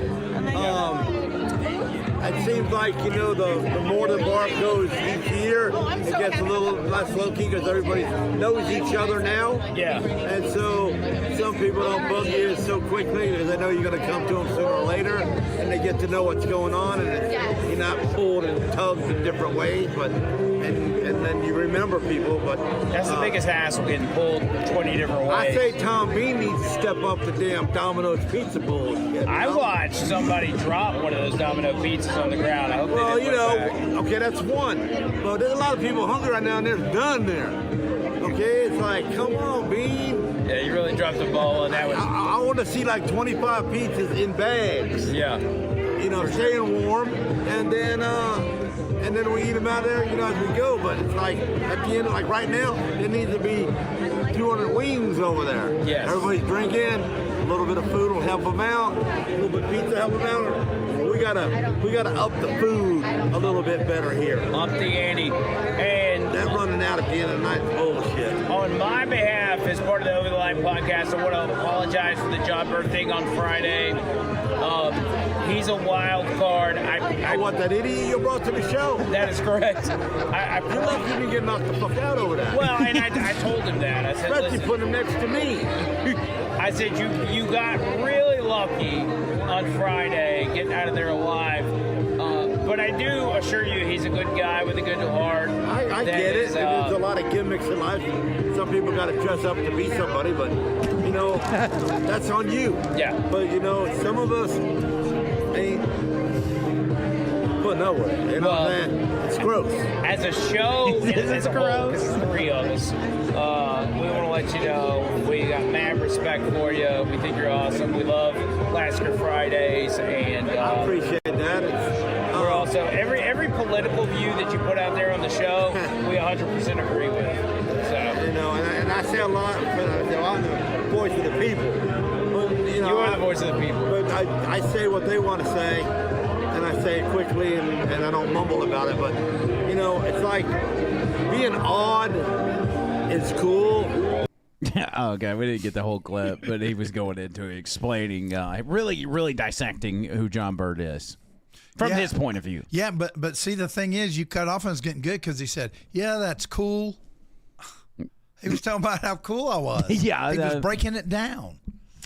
It seems like, the more the Barp goes each year, it gets a little less low-key because everybody knows each other now. Yeah. And so some people don't bug you so quickly because they know you're going to come to them sooner or later, and they get to know what's going on, and you're not pulled and tugged in different ways, and then you remember people. But that's the biggest hassle, getting pulled 20 different ways. I say Tom Bean needs to step up the damn Domino's pizza bullshit. I watched somebody drop one of those Domino pizzas on the ground. I hope they didn't put it back. Okay, that's one. But there's a lot of people hungry right now, and they're done there. Okay, it's like, come on, Bean. Yeah, you really dropped the ball on that one. I want to see like 25 pizzas in bags. Yeah. Staying warm, and then we eat them out there, as we go. But it's like at the end, like right now, there needs to be 200 wings over there. Yes. Everybody's drinking. A little bit of food will help them out. A little bit of pizza help them out. We gotta up the food a little bit better here. Up the ante. And that running out at the end of the night is bullshit. On my behalf, as part of the Over the Line podcast, I want to apologize for the John Bird thing on Friday. He's a wild card. I want that idiot you brought to the show. That is correct. You left him to get knocked the fuck out over that. Well, and I told him that. I said, listen, you put him next to me. I said, you got really lucky on Friday getting out of there alive. But I do assure you he's a good guy with a good heart. I get it. And there's a lot of gimmicks in life. Some people got to dress up to be somebody, but, that's on you. Yeah. But, some of us ain't putting up with it. You know what I'm saying? It's gross. As a show, it's gross. It's 3 of us. We want to let you know we got mad respect for you. We think you're awesome. We love Lasker Fridays, and I appreciate that. We're also every political view that you put out there on the show, we 100% agree with. So and I say a lot. I'm the voice of the people. But, you are the voice of the people. But I say what they want to say, and I say it quickly, and I don't mumble about it. But it's like being odd is cool. Okay, we didn't get the whole clip, but he was going into explaining, really dissecting who John Bird is from his point of view. Yeah, but see, the thing is, you cut off and it's getting good because he said, "Yeah, that's cool." He was talking about how cool I was. Yeah, he was breaking it down.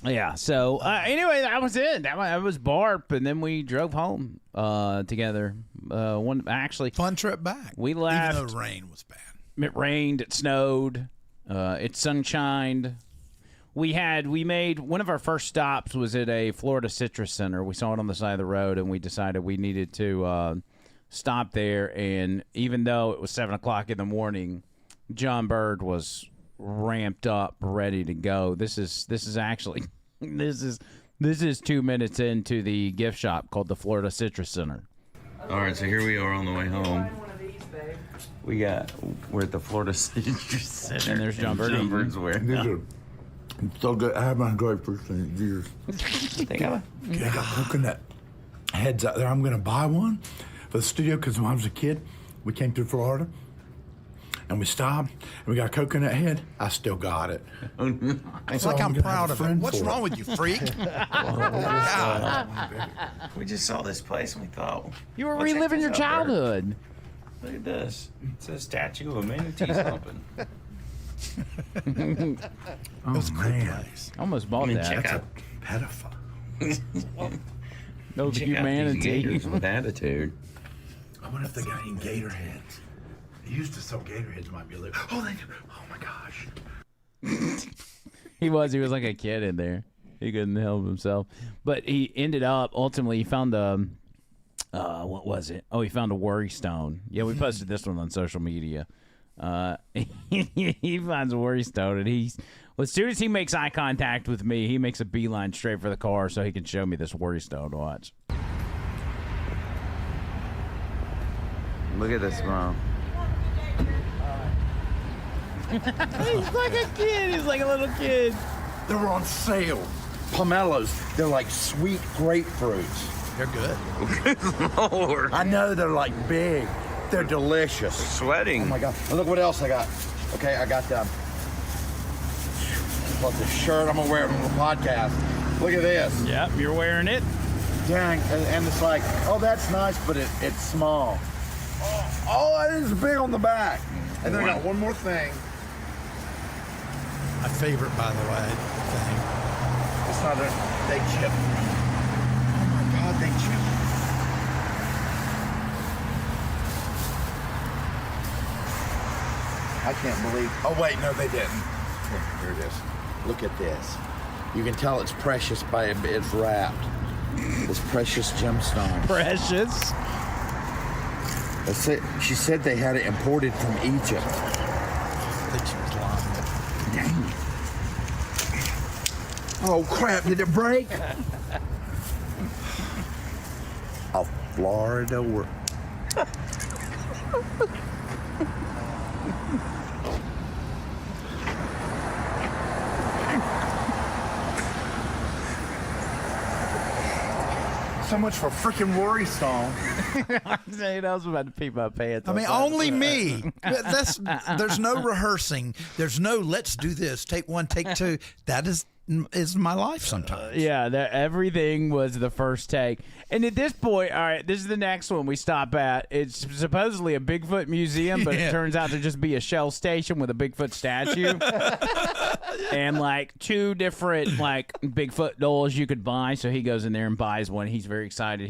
Yeah. So anyway, that was it. That was Barp, and then we drove home together. Fun trip back. We left. Even though rain was bad. It rained. It snowed. It sunshined. We made one of our first stops was at a Florida Citrus Center. We saw it on the side of the road, and we decided we needed to stop there. And even though it was 7 o'clock in the morning, John Bird was ramped up, ready to go. This is 2 minutes into the gift shop called the Florida Citrus Center. All right, so here we are on the way home. We're at the Florida Citrus Center. And there's John Bird. John Bird's wearing. These are so good. I haven't had grapefruits in years. They got coconut heads out there. I'm going to buy one for the studio because when I was a kid, we came through Florida and we stopped and we got a coconut head. I still got it. It's like I'm proud of it. What's wrong with you, freak? We just saw this place and we thought you were reliving your childhood. Look at this. It's a statue of a manatee something. That's a cool place. Almost bought that. Check That's out. a pedophile. No humanity with attitude. I wonder if they got any gator heads. They used to sell gator heads. Might be a little. Oh, they do. Oh my gosh. He was like a kid in there. He couldn't help himself. But he ended up ultimately. He found what was it? Oh, he found a worry stone. Yeah, we posted this one on social media. He finds a worry stone, and as soon as he makes eye contact with me, he makes a beeline straight for the car so he can show me this worry stone. Watch. Look at this, Mom. He's like a kid. He's like a little kid. They were on sale. Pomelos. They're like sweet grapefruits. They're good. Lord. I know they're like big. They're delicious. Sweating. Oh my God. And look what else I got. Okay, I got the shirt. I'm gonna wear it on the podcast. Look at this. Yep, you're wearing it. Dang, and it's like, oh, that's nice, but it's small. Oh, it is big on the back. And then I got one more thing. My favorite, by the way, thing. It's not they chip. Oh my God, they chip. I can't believe. Oh wait, no, they didn't. Here it is. Look at this. You can tell it's precious by it's wrapped. It's precious gemstone. Precious. That's it. She said they had it imported from Egypt. I think she was lying. Dang. Oh crap! Did it break? A Florida work. So much for freaking worry stone. I was about to pee my pants. I mean, only me. There's no rehearsing. There's no let's do this. Take one, take two. That is my life sometimes. Everything was the first take. And at this point, all right, this is the next one we stop at. It's supposedly a Bigfoot museum, but it turns out to just be a Shell station with a Bigfoot statue. And like 2 different like Bigfoot dolls you could buy. So he goes in there and buys one. He's very excited.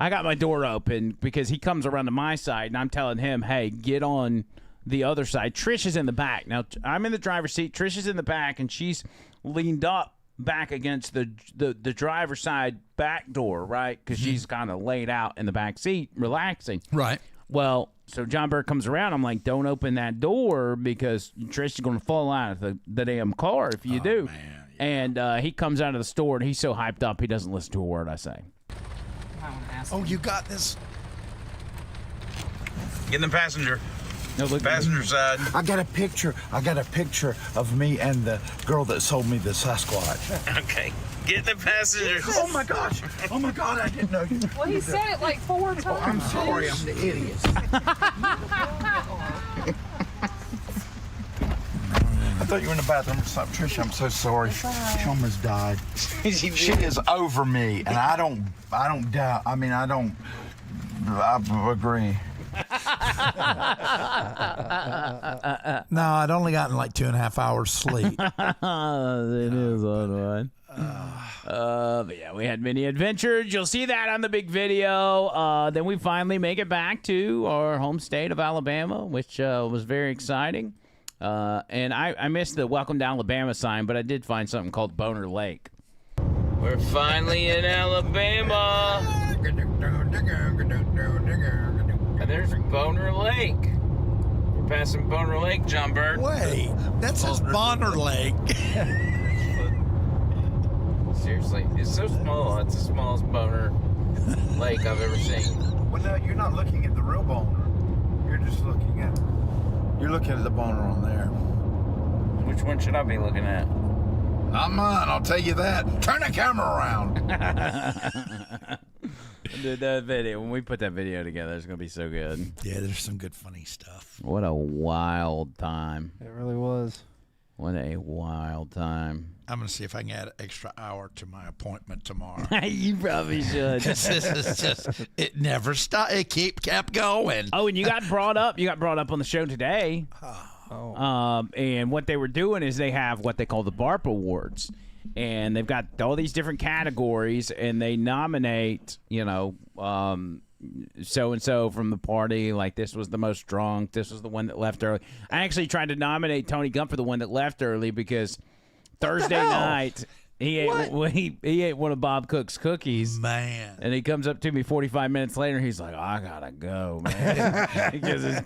I got my door open because he comes around to my side and I'm telling him, hey, get on the other side. Trish is in the back. Now I'm in the driver's seat. Trish is in the back and she's leaned up back against the driver's side back door, right? Because she's kind of laid out in the back seat, relaxing. Right. Well, so John Bird comes around. I'm like, don't open that door because Trish is going to fall out of the damn car if you do. Man, yeah. And he comes out of the store and he's so hyped up he doesn't listen to a word I say. Oh, you got this. Get in the passenger. No, look, passenger side. I got a picture of me and the girl that sold me the Sasquatch. Okay. Get in the passenger. Oh my gosh. Oh my God, I didn't know you. Well, he said it like 4 times. Oh, I'm sorry, I'm the idiot. thought you were in the bathroom or something. Tricia, I'm so sorry. She almost died. She is over me, and I don't doubt. I mean, I agree. No, I'd only gotten like 2.5 hours sleep. It is on one. But yeah, we had many adventures. You'll see that on the big video. Then we finally make it back to our home state of Alabama, which was very exciting. And I missed the Welcome to Alabama sign, but I did find something called Boner Lake. We're finally in Alabama. And there's Boner Lake. We're passing Boner Lake, John Bird. Wait, that says Bonner Lake. Seriously, it's so small. It's the smallest boner lake I've ever seen. Well, no, you're not looking at the real boner. You're looking at the boner on there. Which one should I be looking at? Not mine, I'll tell you that. Turn the camera around. The video, when we put that video together, it's going to be so good. Yeah, there's some good funny stuff. What a wild time. It really was. What a wild time. I'm going to see if I can add an extra hour to my appointment tomorrow. You probably should. This is just, it never stopped. It kept going. Oh, and you got brought up on the show today. And what they were doing is they have what they call the Barp Awards. And they've got all these different categories, and they nominate, so-and-so from the party, like this was the most drunk, this was the one that left early. I actually tried to nominate Tony Gump for the one that left early because Thursday night he ate one of Bob Cook's cookies. Man. And he comes up to me 45 minutes later, he's like, I gotta go, man. Because his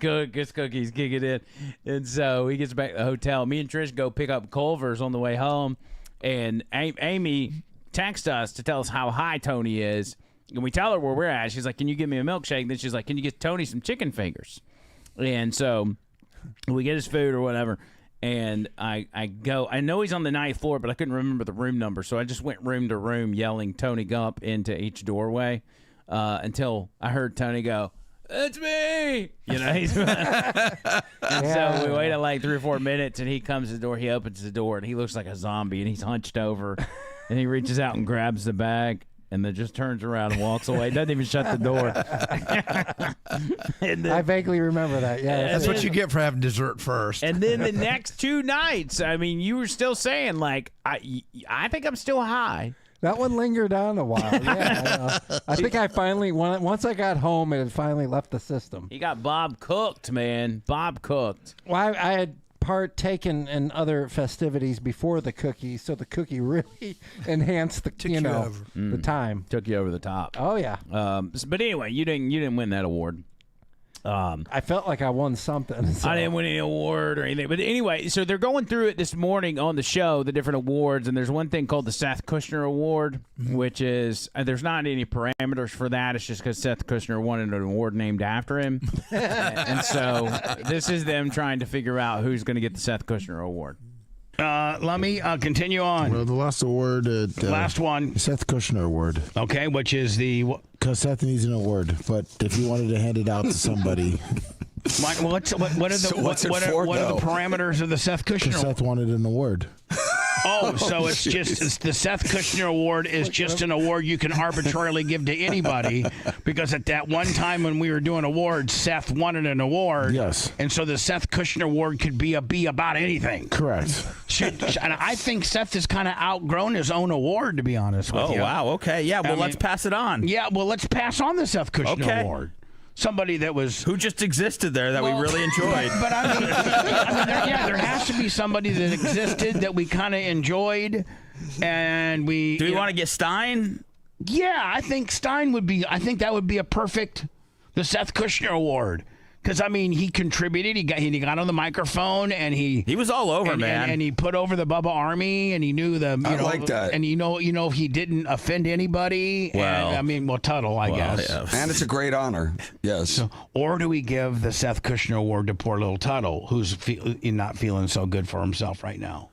cookies kicking in. And so he gets back to the hotel. Me and Trish go pick up Culver's on the way home, and Amy texts us to tell us how high Tony is. And we tell her where we're at. She's like, can you give me a milkshake? Then she's like, can you get Tony some chicken fingers? And so we get his food or whatever. And I go, I know he's on the 9th floor, but I couldn't remember the room number. So I just went room to room yelling Tony Gump into each doorway until I heard Tony go, it's me. So we waited like 3 or 4 minutes, and he comes to the door. He opens the door, and he looks like a zombie, and he's hunched over. And he reaches out and grabs the bag. And then just turns around and walks away. Doesn't even shut the door. I vaguely remember that. Yeah, that's what you get for having dessert first. And then the next 2 nights, I mean, you were still saying like, I think I'm still high. That one lingered on a while. Yeah, I think I finally once I got home, it had finally left the system. He got Bob cooked, man. Bob cooked. Well, I had partaken in other festivities before the cookie, so the cookie really enhanced the the time. Took you over the top. Oh yeah. But anyway, you didn't win that award. I felt like I won something. So. I didn't win any award or anything. But anyway, so they're going through it this morning on the show, the different awards, and there's one thing called the Seth Kushner Award, which is there's not any parameters for that. It's just because Seth Kushner wanted an award named after him. And so this is them trying to figure out who's going to get the Seth Kushner Award. Let me continue on. Well, the last award. Last one. Seth Kushner Award. Okay, which is the... Because Seth needs an award, but if you wanted to hand it out to somebody... what are the parameters of the Seth Kushner Award? Seth wanted an award. Oh, so it's the Seth Kushner Award is just an award you can arbitrarily give to anybody because at that one time when we were doing awards, Seth wanted an award. Yes. And so the Seth Kushner Award could be about anything. Correct. And I think Seth has kind of outgrown his own award, to be honest with you. Oh, wow. Okay. Yeah, well, let's pass it on. Yeah, well, let's pass on the Seth Kushner Award. Somebody that was... Who just existed there that we really enjoyed. But I mean, there has to be somebody that existed that we kind of enjoyed, and we... Do we want to get Stein? Yeah, I think Stein would be... I think that would be a perfect... The Seth Kushner Award. Because, I mean, he contributed. He got on the microphone, and he was all over, man. And he put over the Bubba Army, and he knew the... I like that. And, he didn't offend anybody. Well... And, I mean, Tuttle, I guess. Yes. And it's a great honor. Yes. So, or do we give the Seth Kushner Award to poor little Tuttle, who's not feeling so good for himself right now?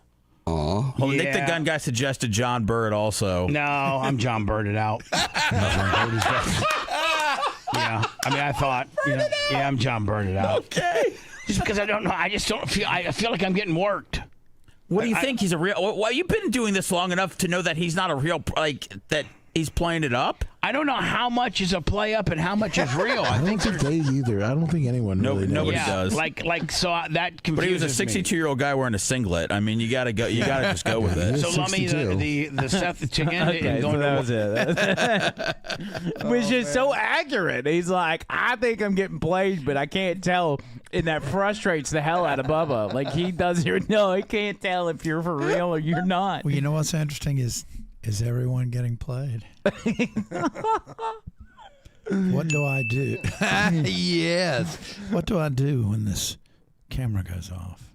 Aw. Well, Nick the Gun Guy suggested John Bird also. No, I'm John Birded out. Yeah, I mean, I thought, I'm John Birded out. Okay. Just because I don't know, I just don't feel. I feel like I'm getting worked. What do you think? He's a real. Well, you've been doing this long enough to know that he's not a real, like, that he's playing it up. I don't know how much is a play up and how much is real. I don't think they either. I don't think anyone really knows. Nobody does. Like so that confuses But he was a 62-year-old guy wearing a singlet. I mean, you gotta go. You gotta just go with it. So Lummy, the Seth chicken. Okay, so that was it. Which is so accurate. He's like, I think I'm getting played, but I can't tell, and that frustrates the hell out of Bubba. Like he doesn't know. He can't tell if you're for real or you're not. Well, you know what's interesting is everyone getting played? What do I do? Yes. What do I do when this camera goes off?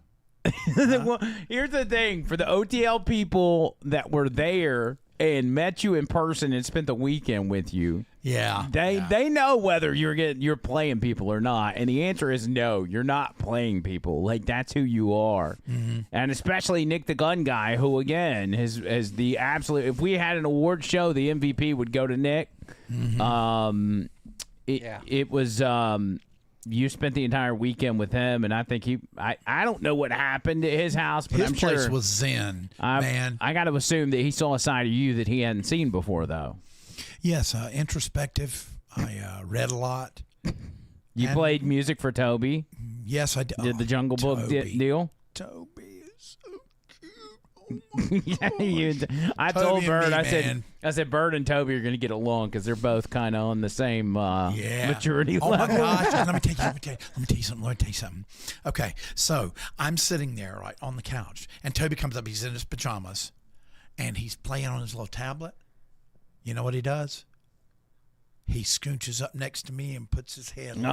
Well, here's the thing. For the OTL people that were there and met you in person and spent the weekend with you, they know whether you're playing people or not. And the answer is no, you're not playing people. Like, that's who you are. Mm-hmm. And especially Nick the Gun Guy, who, again, is the absolute... If we had an award show, the MVP would go to Nick. Mm-hmm. It was... you spent the entire weekend with him, and I think I don't know what happened at his house, but His I'm place sure was zen, man. I got to assume that he saw a side of you that he hadn't seen before, though. Yes, introspective. I read a lot. You played music for Toby. Yes, I did. Did the Jungle Book deal? Toby is so I Toby told Bird, and me, I said, Bird and Toby are going to get along because they're both kind of on the same maturity Oh level. my gosh! And let me tell you something. Okay, so I'm sitting there right on the couch, and Toby comes up. He's in his pajamas, and he's playing on his little tablet. You know what he does? He scooches up next to me and puts his head right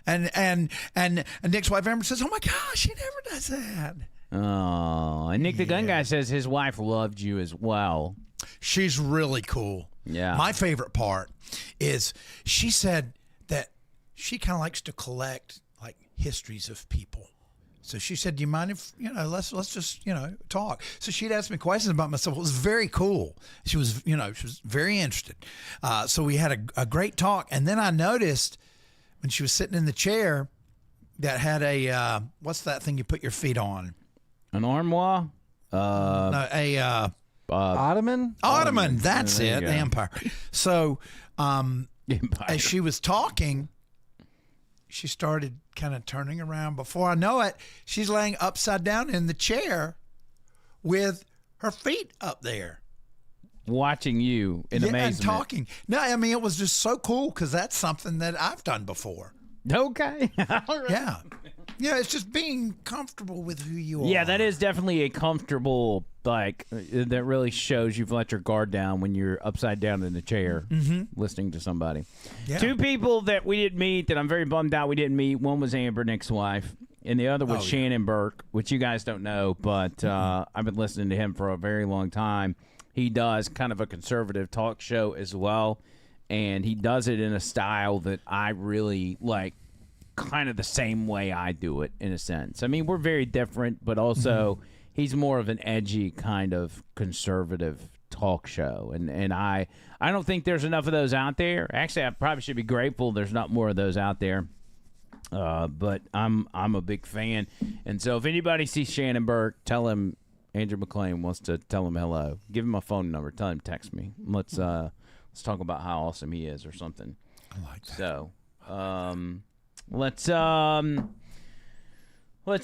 there. And Nick's wife Amber says, "Oh my gosh, he never does that." Oh, and Nick the Gun Guy says his wife loved you as well. She's really cool. Yeah. My favorite part is she said that she kind of likes to collect like histories of people. So she said, "Do you mind if let's just talk?" So she'd ask me questions about myself. It was very cool. She was very interested. So we had a great talk, and then I noticed when she was sitting in the chair that had a what's that thing you put your feet on? An armoire? Ottoman. Ottoman. That's it. The Empire. So as she was talking, she started kind of turning around. Before I know it, she's laying upside down in the chair with her feet up there. Watching you in amazement. And talking. No, I mean, it was just so cool because that's something that I've done before. Okay. Yeah. Yeah, it's just being comfortable with who you are. Yeah, that is definitely a comfortable, that really shows you've let your guard down when you're upside down in the chair listening to somebody. Yeah. Two people that we didn't meet that I'm very bummed out we didn't meet. One was Amber, Nick's wife, and the other was Shannon Burke, which you guys don't know, but I've been listening to him for a very long time. He does kind of a conservative talk show as well, and he does it in a style that I really like. Kind of the same way I do it in a sense. I mean, we're very different, but also he's more of an edgy kind of conservative talk show, and I don't think there's enough of those out there. Actually, I probably should be grateful there's not more of those out there. But I'm a big fan, and so if anybody sees Shannon Burke, tell him Andrew McLean wants to tell him hello. Give him my phone number. Tell him text me. Let's talk about how awesome he is or something. I like that. So let's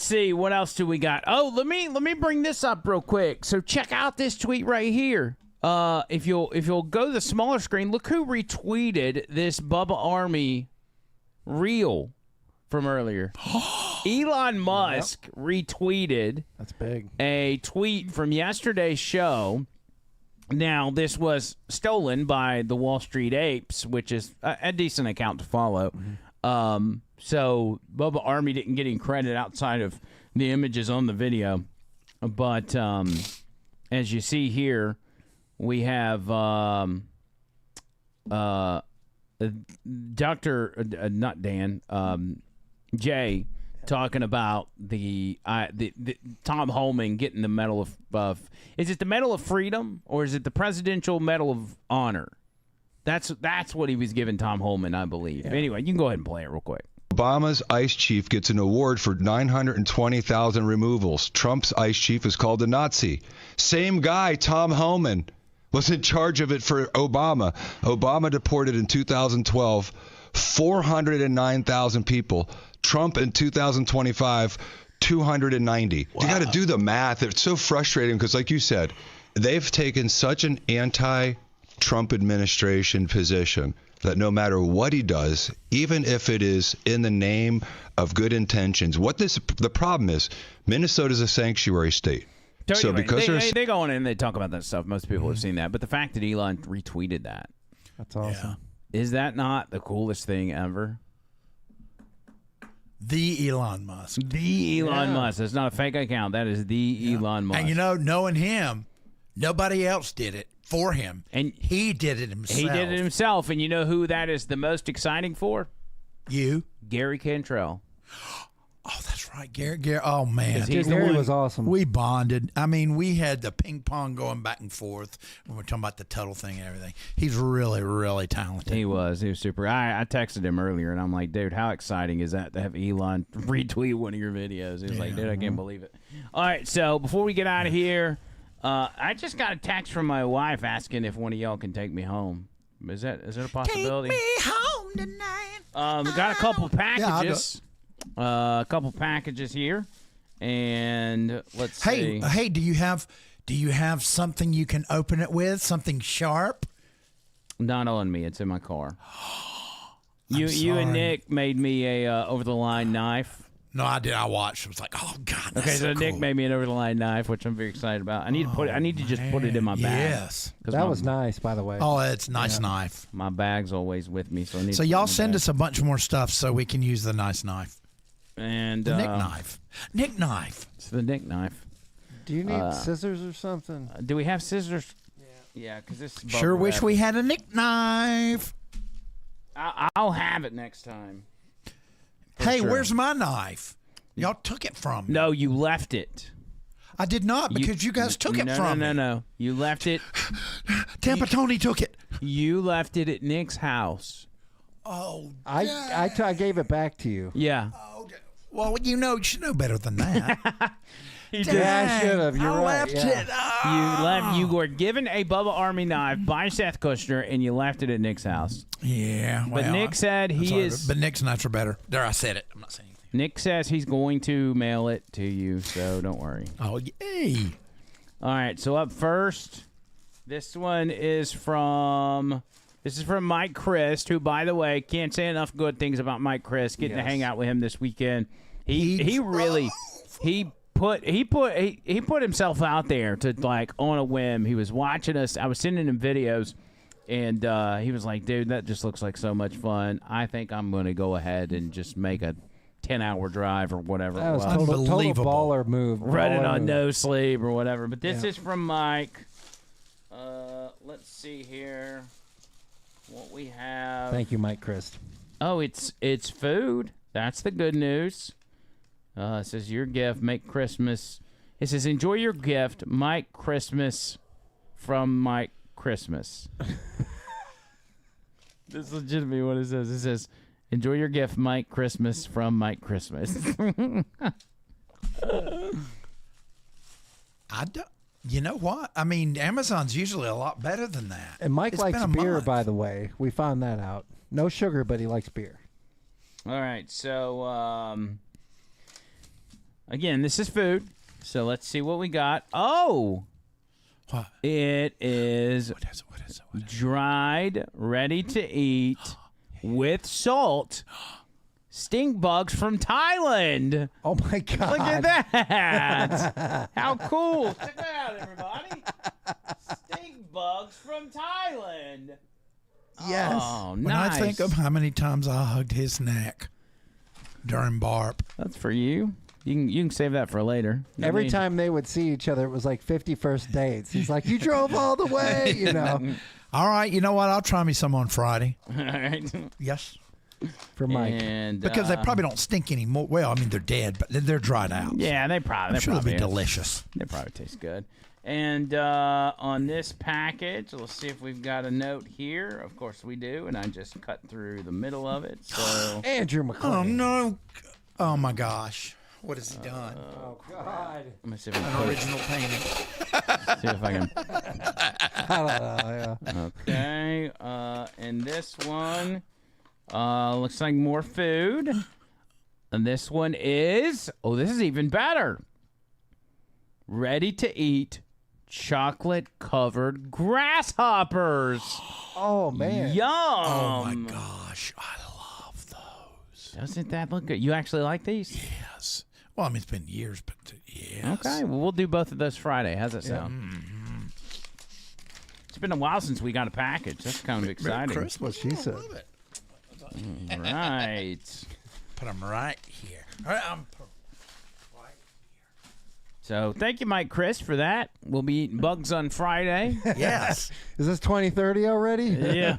see what else do we got. Oh, let me bring this up real quick. So check out this tweet right here. If you'll go to the smaller screen, look who retweeted this Bubba Army reel from earlier. Elon Musk retweeted. That's big. A tweet from yesterday's show. Now, this was stolen by the Wall Street Apes, which is a decent account to follow. So Bubba Army didn't get any credit outside of the images on the video. But as you see here, we have not Dan, Jay talking about the Tom Holman getting the Medal of is it the Medal of Freedom or is it the Presidential Medal of Honor? That's what he was giving Tom Holman, I believe. Yeah. Anyway, you can go ahead and play it real quick. Obama's ICE chief gets an award for 920,000 removals. Trump's ICE chief is called a Nazi. Same guy, Tom Homan, was in charge of it for Obama. Obama deported in 2012 409,000 people. Trump in 2025, 290. Wow. You got to do the math. It's so frustrating because, like you said, they've taken such an anti-Trump administration position that no matter what he does, even if it is in the name of good intentions, the problem is Minnesota's a sanctuary state. So because they go on and they talk about that stuff. Most people have seen that. But the fact that Elon retweeted that's awesome. Yeah. Is that not the coolest thing ever? The Elon Musk. The Elon Musk. That's not a fake account. That is the Elon Musk. And knowing him, nobody else did it for him. And he did it himself. He did it himself. And you know who that is the most exciting for? You. Gary Cantrell. Oh, that's right. Gary. Oh, man. Gary was awesome. We bonded. I mean, we had the ping pong going back and forth when we're talking about the Tuttle thing and everything. He's really, really talented. He was super. I texted him earlier, and I'm like, dude, how exciting is that to have Elon retweet one of your videos? He was like, dude, I can't believe it. All right, so before we get out of here, I just got a text from my wife asking if one of y'all can take me home. Is that a possibility? Take me home tonight. We got a couple packages. A couple packages here, and let's see. Hey, do you have something you can open it with? Something sharp? Not on me. It's in my car. You and Nick made me a over the line knife. No, I did. I watched. I was like, oh god. That's okay, so cool. Nick made me an over the line knife, which I'm very excited about. I need to just put it in my bag. Yes, that was nice, by the way. Oh, it's a nice knife. My bag's always with me, so I need. So y'all send us a bunch more stuff so we can use the nice knife. And the Nick knife. Nick knife. It's the Nick knife. Do you need scissors or something? Do we have scissors? Yeah, because this. Sure wish we had a Nick knife. I'll have it next time. Hey, where's my knife? Y'all took it from me. No, you left it. I did not because you guys took it from me. No. You left it. Tampa Tony took it. You left it at Nick's house. Oh, I gave it back to you. Yeah. Oh, well, you should know better than that. I should have. You're right. Left it. Oh. You were given a Bubba Army knife by Seth Kushner, and you left it at Nick's house. Yeah. But Nick said he is. But Nick's knives are better. There, I said it. I'm not saying anything. Nick says he's going to mail it to you, so don't worry. Oh, yay. All right. So up first, this one is from. This is from Mike Christ, who, by the way, can't say enough good things about Mike Christ. Getting to hang out with him this weekend, he really put himself out there to like on a whim. He was watching us. I was sending him videos, and he was like, "Dude, that just looks like so much fun. I think I'm going to go ahead and just make a 10-hour drive or whatever." That was total baller move. Running on no sleep or whatever. But this is from Mike. Let's see here. What we have. Thank you, Mike Christ. Oh, it's food. That's the good news. It says your gift, make Christmas. It says enjoy your gift, Mike Christmas from Mike Christmas. This is legitimately what it says. It says enjoy your gift, Mike Christmas from Mike Christmas. I don't. You know what? I mean, Amazon's usually a lot better than that. And Mike likes beer, by the way. We found that out. No sugar, but he likes beer. All right. So, again, this is food. So let's see what we got. Oh, what? It is What is it? dried, ready to eat with salt. Stink bugs from Thailand. Oh, my God. Look at that. How cool. Check that out, everybody. Stink bugs from Thailand. Yes. Oh, When nice. I think of how many times I hugged his neck during Barp. That's for you. You can save that for later. Every time they would see each other, it was like 51st dates. He's like, you drove all the way, you know. All right, you know what? I'll try me some on Friday. All right. Yes. For Mike. And, because they probably don't stink anymore. Well, I mean, they're dead, but they're dried out. Yeah, they probably. I'm sure they'll be delicious. They probably taste good. And on this package, let's see if we've got a note here. Of course we do, and I just cut through the middle of it. So Andrew McClain. Oh no! Oh my gosh! What has he done? Oh God! Let me see if I can An original painting. See if I can. I don't know. Okay. And this one looks like more food. And this one is, this is even better. Ready to eat chocolate-covered grasshoppers. Oh, man. Yum. Oh my gosh, I love those. Doesn't that look good? You actually like these? Yes. Well, I mean, it's been years, but yes. Okay, well, we'll do both of those Friday. How's that sound? Mm-hmm. It's been a while since we got a package. That's kind of exciting. That's what she said. All right. Put them right here. All right, So thank you, Mike Chris, for that. We'll be eating bugs on Friday. Yes. Is this 2030 already? Yeah.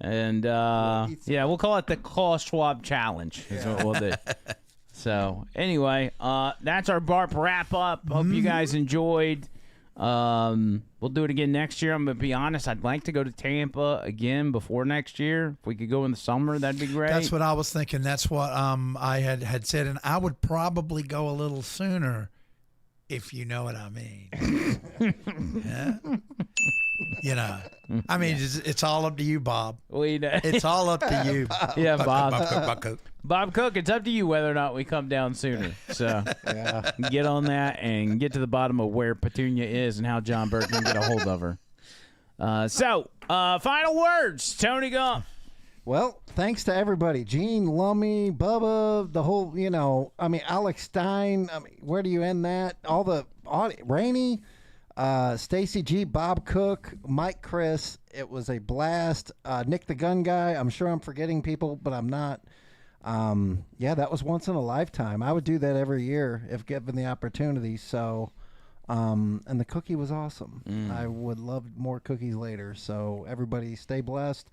And, we'll call it the Klaus Schwab Challenge is what we'll do. So, anyway, that's our Barp wrap-up. Hope you guys enjoyed. We'll do it again next year. I'm going to be honest. I'd like to go to Tampa again before next year. If we could go in the summer, that'd be great. That's what I was thinking. That's what I had said, and I would probably go a little sooner, if you know what I mean. Yeah? You know, I mean, it's all up to you, Bob. It's all up to you. Yeah, Bob. Bob Cook. Bob Cook, it's up to you whether or not we come down sooner. So get on that and get to the bottom of where Petunia is and how John Burke can get a hold of her. Final words, Tony Goff. Well, thanks to everybody. Gene, Lummy, Bubba, the whole, Alex Stein. Where do you end that? All the Rainey, Stacy G, Bob Cook, Mike Chris. It was a blast. Nick the Gun Guy. I'm sure I'm forgetting people, but I'm not. That was once in a lifetime. I would do that every year if given the opportunity. So, and the cookie was awesome. I would love more cookies later. So everybody stay blessed.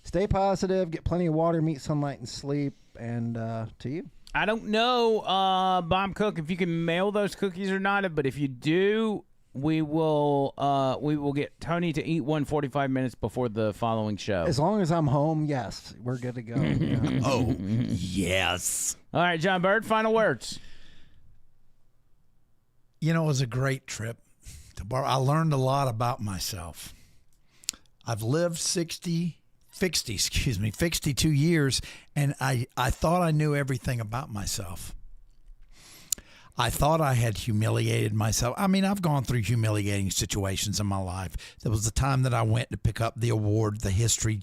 Stay positive, get plenty of water, meet sunlight, and sleep. And to you. I don't know, Bob Cook, if you can mail those cookies or not, but if you do, we will get Tony to eat one 45 minutes before the following show. As long as I'm home, yes, we're good to go. Yeah. Oh, yes. All right, John Bird, final words. It was a great trip to Barp. I learned a lot about myself. I've lived 62 years, and I thought I knew everything about myself. I thought I had humiliated myself. I mean, I've gone through humiliating situations in my life. There was the time that I went to pick up the award, the history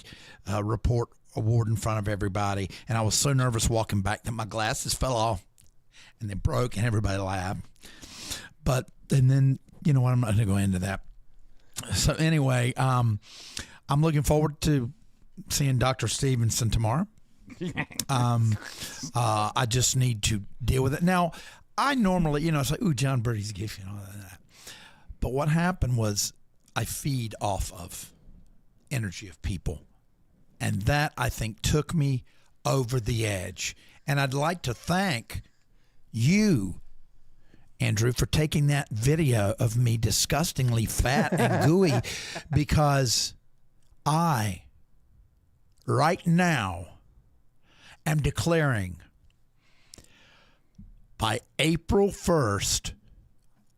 report award in front of everybody, and I was so nervous walking back that my glasses fell off, and they broke, and everybody laughed. And then, you know what, I'm not going to go into that. So anyway, I'm looking forward to seeing Dr. Stevenson tomorrow. I just need to deal with it. Now, I normally, it's like, ooh, John Birdie's gift and all that. But what happened was I feed off of energy of people. And that, I think, took me over the edge. And I'd like to thank you, Andrew, for taking that video of me disgustingly fat and gooey, because I, right now, am declaring by April 1st,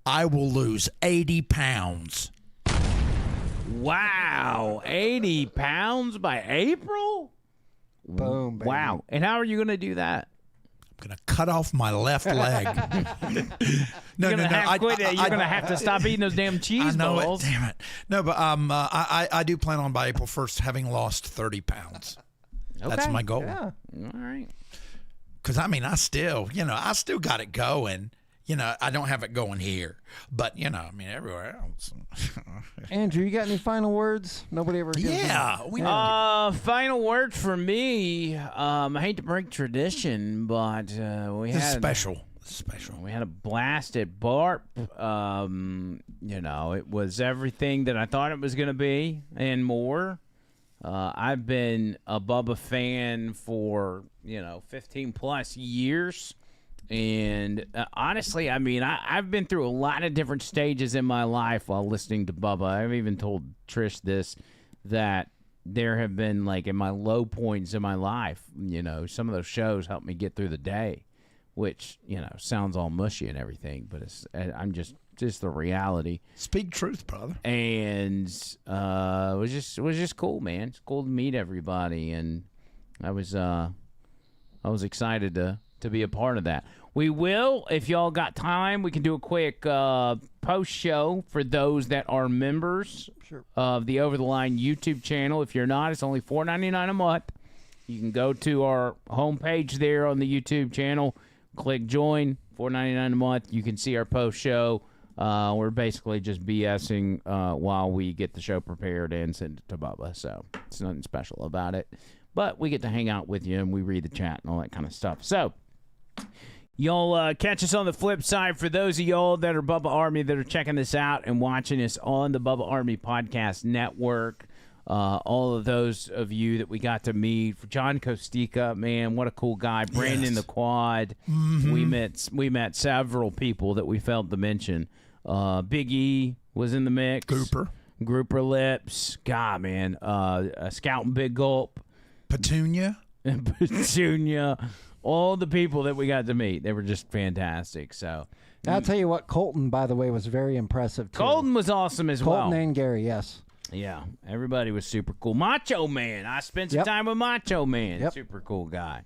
I will lose 80 pounds. Wow, 80 pounds by April? Boom, baby. Wow. And how are you going to do that? I'm going to cut off my left leg. No. You're going to have to stop eating those damn cheese I know balls. it, damn it. No, but I do plan on by April 1st having lost 30 pounds. That's my goal. Yeah. All right. Because, I mean, I still got it going. I don't have it going here. But, everywhere else. Andrew, you got any final words? Nobody ever gives final word for me. I hate to break tradition, but we had special. We had a blast at Barp. It was everything that I thought it was going to be and more. I've been a Bubba fan for 15 plus years. And honestly, I mean, I've been through a lot of different stages in my life while listening to Bubba. I've even told Trish this, that there have been, like, in my low points in my life, you know, some of those shows helped me get through the day, which, you know, sounds all mushy and everything, but I'm just the reality. Speak truth, brother. And it was just cool, man. It's cool to meet everybody, and I was excited to be a part of that. We will, if y'all got time, we can do a quick post show for those that are members of the Over the Line YouTube channel. If you're not, it's only $4.99 a month. You can go to our homepage there on the YouTube channel, click join, $4.99 a month. You can see our post show. We're basically just BSing while we get the show prepared and send it to Bubba. So it's nothing special about it. But we get to hang out with you, and we read the chat and all that kind of stuff. So y'all catch us on the flip side. For those of y'all that are Bubba Army that are checking this out and watching us on the Bubba Army Podcast Network, all of those of you that we got to meet, John Costica, man, what a cool guy. Brandon the Quad. Mm-hmm. We met several people that we failed to mention. Big E was in the mix. Grouper Lips. God, man. Scout and Big Gulp. Petunia. All the people that we got to meet, they were just fantastic. So I'll tell you what, Colton, by the way, was very impressive too. Colton was awesome as well. Colton and Gary, yes. Yeah, everybody was super cool. Macho Man, I spent some time with Macho Man. Super cool guy.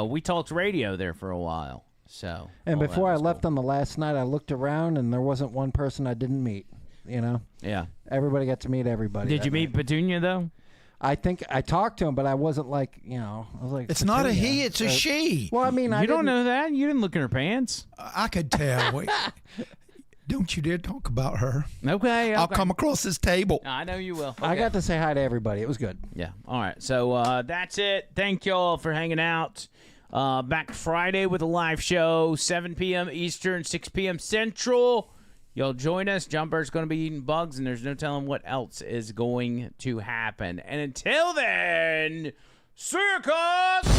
We talked radio there for a while. So and before I left on the last night, I looked around and there wasn't one person I didn't meet. You know. Yeah. Everybody got to meet everybody. Did you meet Petunia though? I think I talked to him, but I wasn't like, you know, I was like, it's not a he, it's a she. Well, I mean, you don't know that. You didn't look in her pants. I could tell. Wait, don't you dare talk about her. Okay. I'll come across this table. I know you will. Okay. I got to say hi to everybody. It was good. Yeah. All right. So that's it. Thank y'all for hanging out. Back Friday with a live show, 7 p.m. Eastern, 6 p.m. Central. Y'all join us. John Bird's going to be eating bugs, and there's no telling what else is going to happen. And until then, see you, cuz!